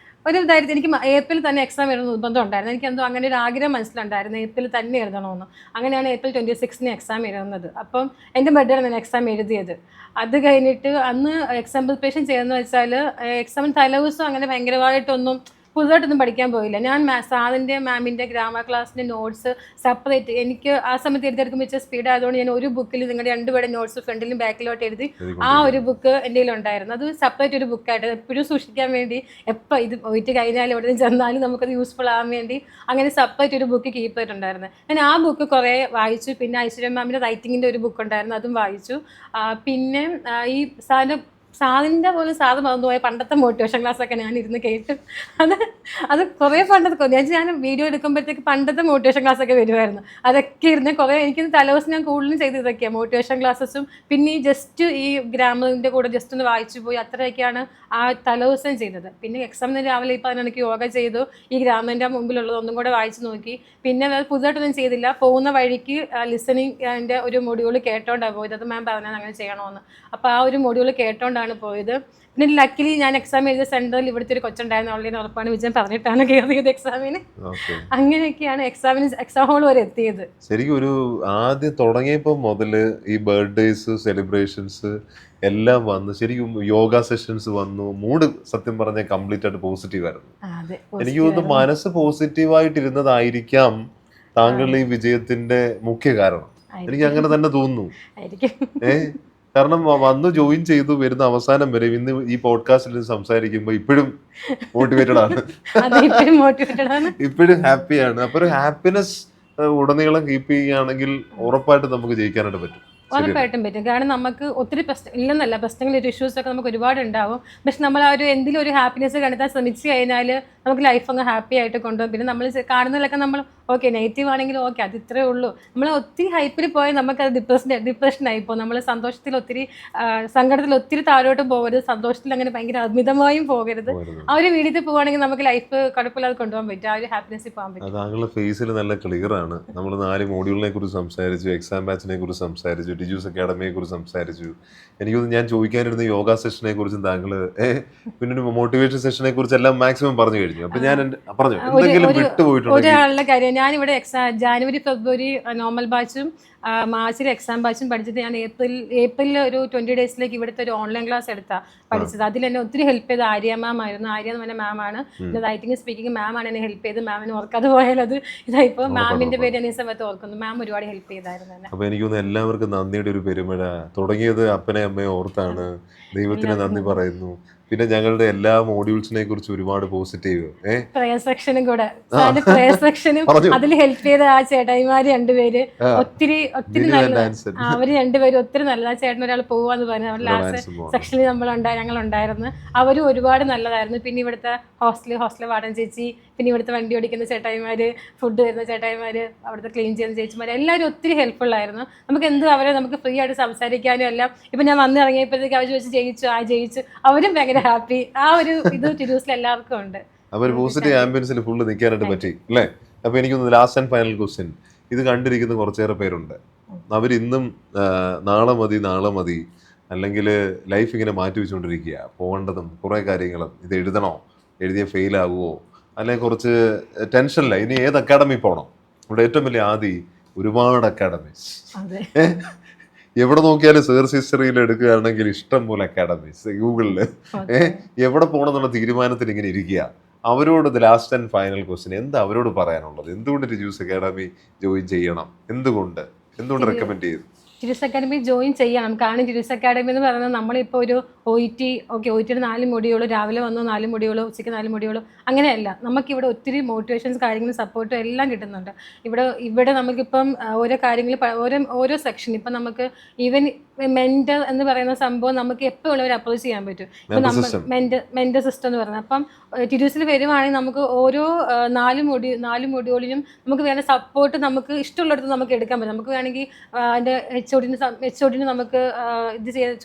ഒരു ധൈര്യത്തിൽ എനിക്ക് ഏപ്രിൽ തന്നെ എക്സാം എഴുതുന്ന നിർബന്ധം ഉണ്ടായിരുന്നു. എനിക്കെന്തോ അങ്ങനെ ഒരു ആഗ്രഹം മനസ്സിലുണ്ടായിരുന്നു, ഏപ്രിൽ തന്നെ എഴുതണമെന്ന്. അങ്ങനെയാണ് ഏപ്രിൽ 26 എക്സാം എഴുതുന്നത്. അപ്പം എൻ്റെ ബർത്ത്ഡേ ഞാൻ എക്സാം എഴുതിയത്. അത് കഴിഞ്ഞിട്ട് അന്ന് എക്സാം പ്രിപ്പറേഷൻ ചെയ്യുന്നത് വെച്ചാൽ എക്സാമിന് തലേദിവസം അങ്ങനെ ഭയങ്കരമായിട്ടൊന്നും പുതുതായിട്ടൊന്നും പഠിക്കാൻ പോയില്ല. ഞാൻ സാറിൻ്റെ മാമിൻ്റെ ഗ്രാമർ ക്ലാസ്സിൻ്റെ നോട്ട്സ് സെപ്പറേറ്റ് എനിക്ക് ആ സമയത്ത് എഴുതിയെടുക്കുമ്പോൾ വെച്ച സ്പീഡ് ആയതുകൊണ്ട് ഞാൻ ഒരു ബുക്കിൽ നിങ്ങളുടെ 2 പേരുടെ നോട്ട്സ് ഫ്രണ്ടിലും ബാക്കിലോട്ട് എഴുതി ആ ഒരു ബുക്ക് എൻ്റെ കയ്യിലുണ്ടായിരുന്നു. അത് സെപ്പറേറ്റ് ഒരു ബുക്കായിട്ട് എപ്പോഴും സൂക്ഷിക്കാൻ വേണ്ടി, എപ്പോൾ ഇത് പോയിട്ട് കഴിഞ്ഞാലും എവിടെ നിന്ന് ചെന്നാലും നമുക്കത് യൂസ്ഫുൾ ആകാൻ വേണ്ടി അങ്ങനെ സെപ്പറേറ്റ് ഒരു ബുക്ക് കീപ്പ് ചെയ്തിട്ടുണ്ടായിരുന്നു. ഞാൻ ആ ബുക്ക് കുറേ വായിച്ചു. പിന്നെ ഐശ്വര്യ മാമിൻ്റെ റൈറ്റിങ്ങിൻ്റെ ഒരു ബുക്ക് ഉണ്ടായിരുന്നു, അതും വായിച്ചു. പിന്നെ ഈ സാറിൻ്റെ സാറിൻ്റെ പോലും സാറ് മറന്നുപോയ പണ്ടത്തെ മോട്ടിവേഷൻ ക്ലാസ്സൊക്കെ ഞാൻ ഇരുന്ന് കേട്ടു. അത് കുറേ പണ്ടത്തെ ഞാൻ വീഡിയോ എടുക്കുമ്പോഴത്തേക്ക് പണ്ടത്തെ മോട്ടിവേഷൻ ക്ലാസ്സൊക്കെ വരുമായിരുന്നു. അതൊക്കെ ഇരുന്ന് കുറേ എനിക്ക് തലേദിവസം ഞാൻ കൂടുതലും ചെയ്ത് ഇതൊക്കെയാണ് മോട്ടിവേഷൻ ക്ലാസ്സസും പിന്നെ ഈ ജസ്റ്റ് ഈ ഗ്രാമറിൻ്റെ കൂടെ ജസ്റ്റ് ഒന്ന് വായിച്ചു പോയി അത്രയൊക്കെയാണ് ആ തലേദിവസം ചെയ്തത്. പിന്നെ എക്സാമിന് രാവിലെ ഇപ്പോൾ എനിക്ക് യോഗ ചെയ്തു, ഈ ഗ്രാമറിൻ്റെ മുമ്പിലുള്ളത് ഒന്നും കൂടെ വായിച്ചു നോക്കി. പിന്നെ അത് പുതുതായിട്ടൊന്നും ചെയ്തില്ല, പോകുന്ന വഴിക്ക് ലിസണിങ്ങിൻ്റെ ഒരു മൊഡ്യൂൾ കേട്ടോണ്ടാണ് പോയത്. അത് മാം പറഞ്ഞാൽ അങ്ങനെ ചെയ്യണമെന്ന്. അപ്പോൾ ആ ഒരു മൊഡ്യൂൾ കേട്ടോണ്ടാണ് പോയത്. പിന്നെ ലക്കിലി ഞാൻ എക്സാം എഴുതിയ സെൻറ്ററിൽ ഇവിടുത്തെ ഒരു കൊച്ചുണ്ടായിരുന്നു, ഓൺലൈൻ ഉറപ്പാണ് വിജയം പറഞ്ഞിട്ടാണ് കയറിയത് എക്സാമിന്. അങ്ങനെയൊക്കെയാണ് എക്സാം ഹോൾ വരെ എത്തിയത്. ശരിക്കും ഒരു ആദ്യം തുടങ്ങിയപ്പോൾ മുതൽ ഈ ബർത്ത്ഡേസ് സെലിബ്രേഷൻസ് എല്ലാം വന്ന് ശരിക്കും യോഗ സെഷൻസ് വന്നു. മൂഡ് സത്യം പറഞ്ഞാൽ കംപ്ലീറ്റ് ആയിട്ട് പോസിറ്റീവ് ആയിരുന്നു. എനിക്ക് തോന്നുന്നു മനസ്സ് പോസിറ്റീവായിട്ടിരുന്നതായിരിക്കാം താങ്കളുടെ ഈ വിജയത്തിന്റെ മുഖ്യ കാരണം. എനിക്ക് അങ്ങനെ തന്നെ തോന്നുന്നു. കാരണം വന്ന് ജോയിൻ ചെയ്തു വരുന്ന അവസാനം വരെ ഇന്ന് ഈ പോഡ്കാസ്റ്റിൽ സംസാരിക്കുമ്പോൾ ഇപ്പോഴും മോട്ടിവേറ്റഡ് ആണ്, ഇപ്പോഴും ഹാപ്പിയാണ്. അപ്പൊ ഒരു ഹാപ്പിനെസ് ഉടനീളം കീപ്പ് ചെയ്യുകയാണെങ്കിൽ ഉറപ്പായിട്ട് നമുക്ക് ജയിക്കാനായിട്ട് പറ്റും. ഉറപ്പായിട്ടും പറ്റും. കാരണം നമുക്ക് ഒത്തിരി ഇല്ലെന്നല്ല, പ്രശ്നങ്ങൾ ഇഷ്യൂസ് ഒക്കെ നമുക്ക് ഒരുപാട് ഉണ്ടാവും. പക്ഷെ നമ്മൾ ആ ഒരു എന്തെങ്കിലും ഒരു ഹാപ്പിനെസ് കണ്ടെത്താൻ ശ്രമിച്ചു കഴിഞ്ഞാൽ നമുക്ക് ലൈഫ് അങ്ങ് ഹാപ്പി ആയിട്ട് കൊണ്ടുപോകും. പിന്നെ നമ്മൾ കാണുന്നതിലൊക്കെ നമ്മൾ ഓക്കെ നെഗറ്റീവ് ആണെങ്കിലും ഓക്കെ അത് ഇത്രേ ഉള്ളൂ. നമ്മൾ ഒത്തിരി ഹൈപ്പിൽ പോയാൽ നമുക്കത് ഡിപ്രഷനായിപ്പോൾ. നമ്മൾ സന്തോഷത്തിൽ ഒത്തിരി സങ്കടത്തിൽ ഒത്തിരി താഴോട്ടും പോകരുത്, സന്തോഷത്തിൽ അങ്ങനെ ഭയങ്കര അമിതമായും പോകരുത്. ആ ഒരു വീഡിയോത്തിൽ പോവുകയാണെങ്കിൽ നമുക്ക് ലൈഫ് കുഴപ്പമില്ലാതെ കൊണ്ടുപോകാൻ പറ്റും, ആ ഒരു ഹാപ്പിനെസ്സിൽ പോകാൻ പറ്റും. താങ്കളുടെ ഫേസിൽ നല്ല ക്ലിയർ ആണ്. നമ്മൾ 4 മോഡ്യൂളിനെ കുറിച്ച് സംസാരിച്ചു, എക്സാം ബാച്ചിനെ കുറിച്ച് സംസാരിച്ചു, ഡിജൂസ് അക്കാഡമിയെ കുറിച്ച് സംസാരിച്ചു. എനിക്കൊന്ന് ഞാൻ ചോദിക്കാനിരുന്ന യോഗ സെഷനെ കുറിച്ചും താങ്കൾ പിന്നെ ഒരു മോട്ടിവേഷൻ സെഷനെ കുറിച്ച് എല്ലാം മാക്സിമം പറഞ്ഞു കഴിഞ്ഞു. അപ്പൊ ഞാൻ പറഞ്ഞു എന്തെങ്കിലും വിട്ടുപോയിട്ടുണ്ടോ? ഒരാളുടെ കാര്യം, ഞാനിവിടെ ജാനുവരി ഫെബ്രുവരി നോർമൽ ബാച്ചും മാർച്ചിൽ എക്സാം ബാച്ചും പഠിച്ചിട്ട് ഞാൻ ഏപ്രിലിൽ ഒരു 20 ഡേയ്സിലേക്ക് ഇവിടുത്തെ ഒരു ഓൺലൈൻ ക്ലാസ് എടുത്താണ് പഠിച്ചത്. അതിൽ എന്നെ ഒത്തിരി ഹെൽപ്പ് ചെയ്ത് ആര്യ മാം ആയിരുന്നു. ആര്യ എന്ന് പറഞ്ഞ മാമാണ്, റൈറ്റിംഗ് സ്പീക്കിംഗ് മാമാണ് എന്നെ ഹെൽപ്പ് ചെയ്ത്. മാമിന് ഓർക്കാതെ പോയാലത് ഇതായിപ്പോൾ മാമിന്റെ പേര് ഞാൻ ഈ സമയത്ത് ഓർക്കുന്നു. മാം ഒരുപാട് ഹെൽപ്പ് ചെയ്തായിരുന്നു എന്നെ. അപ്പൊ എനിക്ക് തോന്നുന്നു എല്ലാവർക്കും നന്ദിയുടെ ഒരു പെരുമഴ. തുടങ്ങിയത് അപ്പനെ അമ്മയെ ഓർത്താണ്, ദൈവത്തിന് നന്ദി പറയുന്നു. പിന്നെ ഞങ്ങളുടെ എല്ലാ മോഡ്യൂൾസിനെ കുറിച്ച് ഒരുപാട് പോസിറ്റീവ് പ്രയർ സെക്ഷനും കൂടെ, സെക്ഷനും അതിൽ ഹെൽപ്പ് ചെയ്ത ആ ചേട്ടായിമാര് 2 പേര് ഒത്തിരി ഒത്തിരി നല്ല, അവര് 2 പേരും ഒത്തിരി നല്ല. ആ ചേട്ടൻ ഒരാൾ പോവാന്ന് പറഞ്ഞു, അവർ ലാസ്റ്റ് സെക്ഷനിൽ ഞങ്ങളുണ്ടായിരുന്നു. അവരും ഒരുപാട് നല്ലതായിരുന്നു. പിന്നെ ഇവിടുത്തെ ഹോസ്റ്റൽ വാർഡൻ ചേച്ചി, പിന്നെ ഇവിടുത്തെ വണ്ടി ഓടിക്കുന്ന ചേട്ടായിമാര്, ഫുഡ് തരുന്ന ചേട്ടായിമാര്, അവിടുത്തെ ക്ലീൻ ചെയ്യുന്ന ചേച്ചിമാര്, എല്ലാവരും ഒത്തിരി ഹെൽപ്ഫുൾ ആയിരുന്നു. നമുക്ക് നമുക്ക് ഫ്രീ ആയിട്ട് സംസാരിക്കാനും എല്ലാം. ഇപ്പൊ ഞാൻ വന്നിറങ്ങിയപ്പോഴത്തേക്ക് അവർ ചോദിച്ച് ജയിച്ചു, അവരും ഭയങ്കര ഹാപ്പി. ആ ഒരു ഇത് ടിരൂസിൽ എല്ലാവർക്കും ഉണ്ട്. അപ്പൊ ഒരു പോസിറ്റീവ് ആംബിയൻസിൽ ഫുള്ള് നിൽക്കാനായിട്ട് പറ്റി അല്ലേ? അപ്പൊ എനിക്കൊന്ന് ലാസ്റ്റ് ആൻഡ് ഫൈനൽ ക്വസ്റ്റ്യൻ, ഇത് കണ്ടിരിക്കുന്ന കുറച്ചേറെ പേരുണ്ട്, അവരിന്നും നാളെ മതി അല്ലെങ്കിൽ ലൈഫ് ഇങ്ങനെ മാറ്റി വെച്ചുകൊണ്ടിരിക്കുക, പോകേണ്ടതും കുറേ കാര്യങ്ങളും, ഇത് എഴുതണോ, എഴുതിയ ഫെയിൽ ആകുമോ, അല്ലെങ്കിൽ കുറച്ച് ടെൻഷനില്ല, ഇനി ഏത് അക്കാഡമി പോകണം. ഇവിടെ ഏറ്റവും വലിയ ഒരുപാട് അക്കാഡമീസ്, എവിടെ നോക്കിയാലും സെർച്ച് ഹിസ്റ്ററിയിൽ എടുക്കുകയാണെങ്കിൽ ഇഷ്ടം പോലെ അക്കാഡമീസ്, ഗൂഗിളില് എവിടെ പോകണം എന്നുള്ള തീരുമാനത്തിൽ ഇങ്ങനെ ഇരിക്കുക. അവരോട് ലാസ്റ്റ് ആൻഡ് ഫൈനൽ ക്വസ്റ്റ്യൻ, എന്താ അവരോട് പറയാനുള്ളത്? എന്തുകൊണ്ട് ടിജൂസ് അക്കാഡമി ജോയിൻ ചെയ്യണം? എന്തുകൊണ്ട് റെക്കമെൻഡ് ചെയ്തു? ടിരൂസ് അക്കാഡമി ജോയിൻ ചെയ്യണം. കാരണം ടിരൂസ് അക്കാഡമി എന്ന് പറയുന്നത് നമ്മളിപ്പോൾ ഒരു ഒയിറ്റിയുടെ 4 മൊഡ്യൂൾ, രാവിലെ വന്നു 4 മൊഡ്യൂൾ, ഉച്ചയ്ക്ക് 4 മൊഡ്യൂൾ, അങ്ങനെയല്ല. നമുക്കിവിടെ ഒത്തിരി മോട്ടിവേഷൻസ് കാര്യങ്ങളും സപ്പോർട്ടും എല്ലാം കിട്ടുന്നുണ്ട്. ഇവിടെ നമുക്കിപ്പം ഓരോ കാര്യങ്ങൾ ഓരോ സെക്ഷൻ, ഇപ്പം നമുക്ക് ഈവൻ മെൻറ്റർ എന്ന് പറയുന്ന സംഭവം നമുക്ക് എപ്പോഴും ഉള്ളവർ അപ്രോച്ച് ചെയ്യാൻ പറ്റും. ഇപ്പം നമ്മൾ മെൻറ്റർ സിസ്റ്റം എന്ന് പറയുന്നത്, അപ്പം ടിരൂസിൽ വരുവാണെങ്കിൽ നമുക്ക് ഓരോ 4 മൊഡ്യൂളിനും നമുക്ക് വേണ്ട സപ്പോർട്ട് നമുക്ക് ഇഷ്ടമുള്ളിടത്ത് നമുക്ക് എടുക്കാൻ പറ്റും. നമുക്ക് വേണമെങ്കിൽ അതിൻ്റെ എച്ച് ഒടിന് നമുക്ക്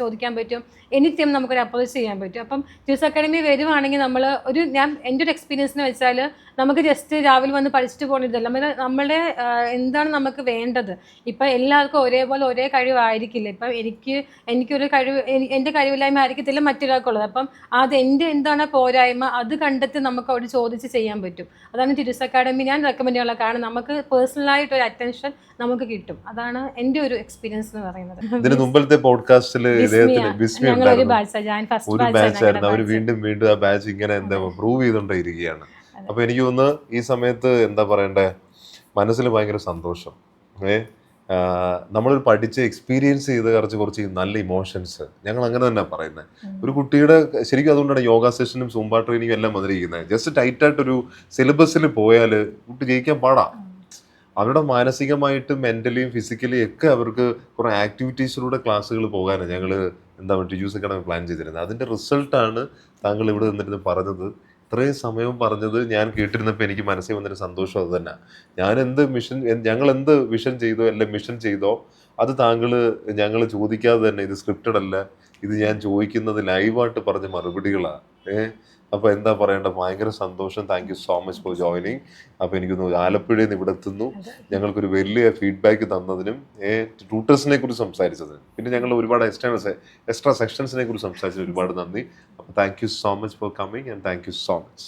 ചോദിക്കാൻ പറ്റും, എനിക്കും നമുക്കൊരു അപ്രോച്ച് ചെയ്യാൻ പറ്റും. അപ്പം ടിരൂസ് അക്കാഡമി വരുവാണെങ്കിൽ എൻ്റെ ഒരു എക്സ്പീരിയൻസിന് വെച്ചാൽ നമുക്ക് ജസ്റ്റ് രാവിലെ വന്ന് പഠിച്ചിട്ട് പോകുന്നതല്ല, നമ്മളുടെ എന്താണ് നമുക്ക് വേണ്ടത്. ഇപ്പം എല്ലാവർക്കും ഒരേപോലെ ഒരേ കഴിവായിരിക്കില്ല. ഇപ്പം എനിക്കൊരു കഴിവ്, എൻ്റെ കഴിവില്ലായ്മ ആയിരിക്കത്തില്ല മറ്റൊരാൾക്കുള്ളത്. അപ്പം എന്താണ് പോരായ്മ അത് കണ്ടെത്തി നമുക്ക് അവിടെ ചോദിച്ച് ചെയ്യാൻ പറ്റും. അതാണ് ടിരൂസ് അക്കാഡമി ഞാൻ റെക്കമെൻഡ് ചെയ്യാനുള്ള കാരണം. നമുക്ക് പേഴ്സണലായിട്ടൊരു അറ്റൻഷൻ നമുക്ക് കിട്ടും. അതാണ് എൻ്റെ ഒരു എക്സ്പീരിയൻസ് എന്ന് പറയുന്നത്. ഇതിന് മുമ്പത്തെ പോഡ്കാസ്റ്റിൽ ഒരു ബാച്ചായിരുന്നു, അവർ വീണ്ടും ആ ബാച്ച് ഇങ്ങനെ പ്രൂവ് ചെയ്തോണ്ടിരിക്കുകയാണ്. അപ്പൊ എനിക്ക് തോന്നുന്നു ഈ സമയത്ത് എന്താ പറയണ്ടേ, മനസ്സിൽ ഭയങ്കര സന്തോഷം. നമ്മൾ പഠിച്ച് എക്സ്പീരിയൻസ് ചെയ്ത് കുറച്ച് നല്ല ഇമോഷൻസ്, ഞങ്ങൾ അങ്ങനെ തന്നെ പറയുന്നത്. ഒരു കുട്ടിയുടെ ശരിക്കും അതുകൊണ്ടാണ് യോഗ സെഷനും സൂംബ ട്രെയിനിങ്ങും എല്ലാം വന്നിരിക്കുന്നത്. ജസ്റ്റ് ടൈറ്റായിട്ടൊരു സിലബസിൽ പോയാൽ കുട്ടി ജയിക്കാൻ പാടാം. അവരുടെ മാനസികമായിട്ടും മെന്റലിയും ഫിസിക്കലിയും ഒക്കെ അവർക്ക് കുറേ ആക്ടിവിറ്റീസിലൂടെ ക്ലാസ്സുകൾ പോകാനാണ് ഞങ്ങൾ എന്താ പറയുക ടിജൂസ് അക്കാഡമി പ്ലാൻ ചെയ്തിരുന്നത്. അതിൻ്റെ റിസൾട്ടാണ് താങ്കൾ ഇവിടെ നിന്നിരുന്ന് പറഞ്ഞത്. ഇത്രയും സമയം പറഞ്ഞത് ഞാൻ കേട്ടിരുന്നപ്പോൾ എനിക്ക് മനസ്സിൽ വന്നൊരു സന്തോഷം അത് തന്നെ. ഞങ്ങൾ എന്ത് വിഷൻ ചെയ്തോ അല്ലെ മിഷൻ ചെയ്തോ അത് ഞങ്ങൾ ചോദിക്കാതെ തന്നെ, ഇത് സ്ക്രിപ്റ്റഡ് അല്ല, ഇത് ഞാൻ ചോദിക്കുന്നത് ലൈവായിട്ട് പറഞ്ഞ മറുപടികളാണ്. അപ്പോൾ എന്താ പറയേണ്ട, ഭയങ്കര സന്തോഷം. Thank you so much for joining. അപ്പോൾ എനിക്കൊന്ന് ആലപ്പുഴയിൽ നിന്ന് ഇവിടെ എത്തുന്നു, ഞങ്ങൾക്കൊരു വലിയ ഫീഡ്ബാക്ക് തന്നതിനും ട്യൂട്ടേഴ്സിനെ കുറിച്ച് സംസാരിച്ചതിനും പിന്നെ ഞങ്ങൾ ഒരുപാട് എക്സ്ട്രാ സെക്ഷൻസിനെ കുറിച്ച് സംസാരിച്ചതിന് ഒരുപാട് നന്ദി. അപ്പോൾ thank you so much for coming and thank you so much.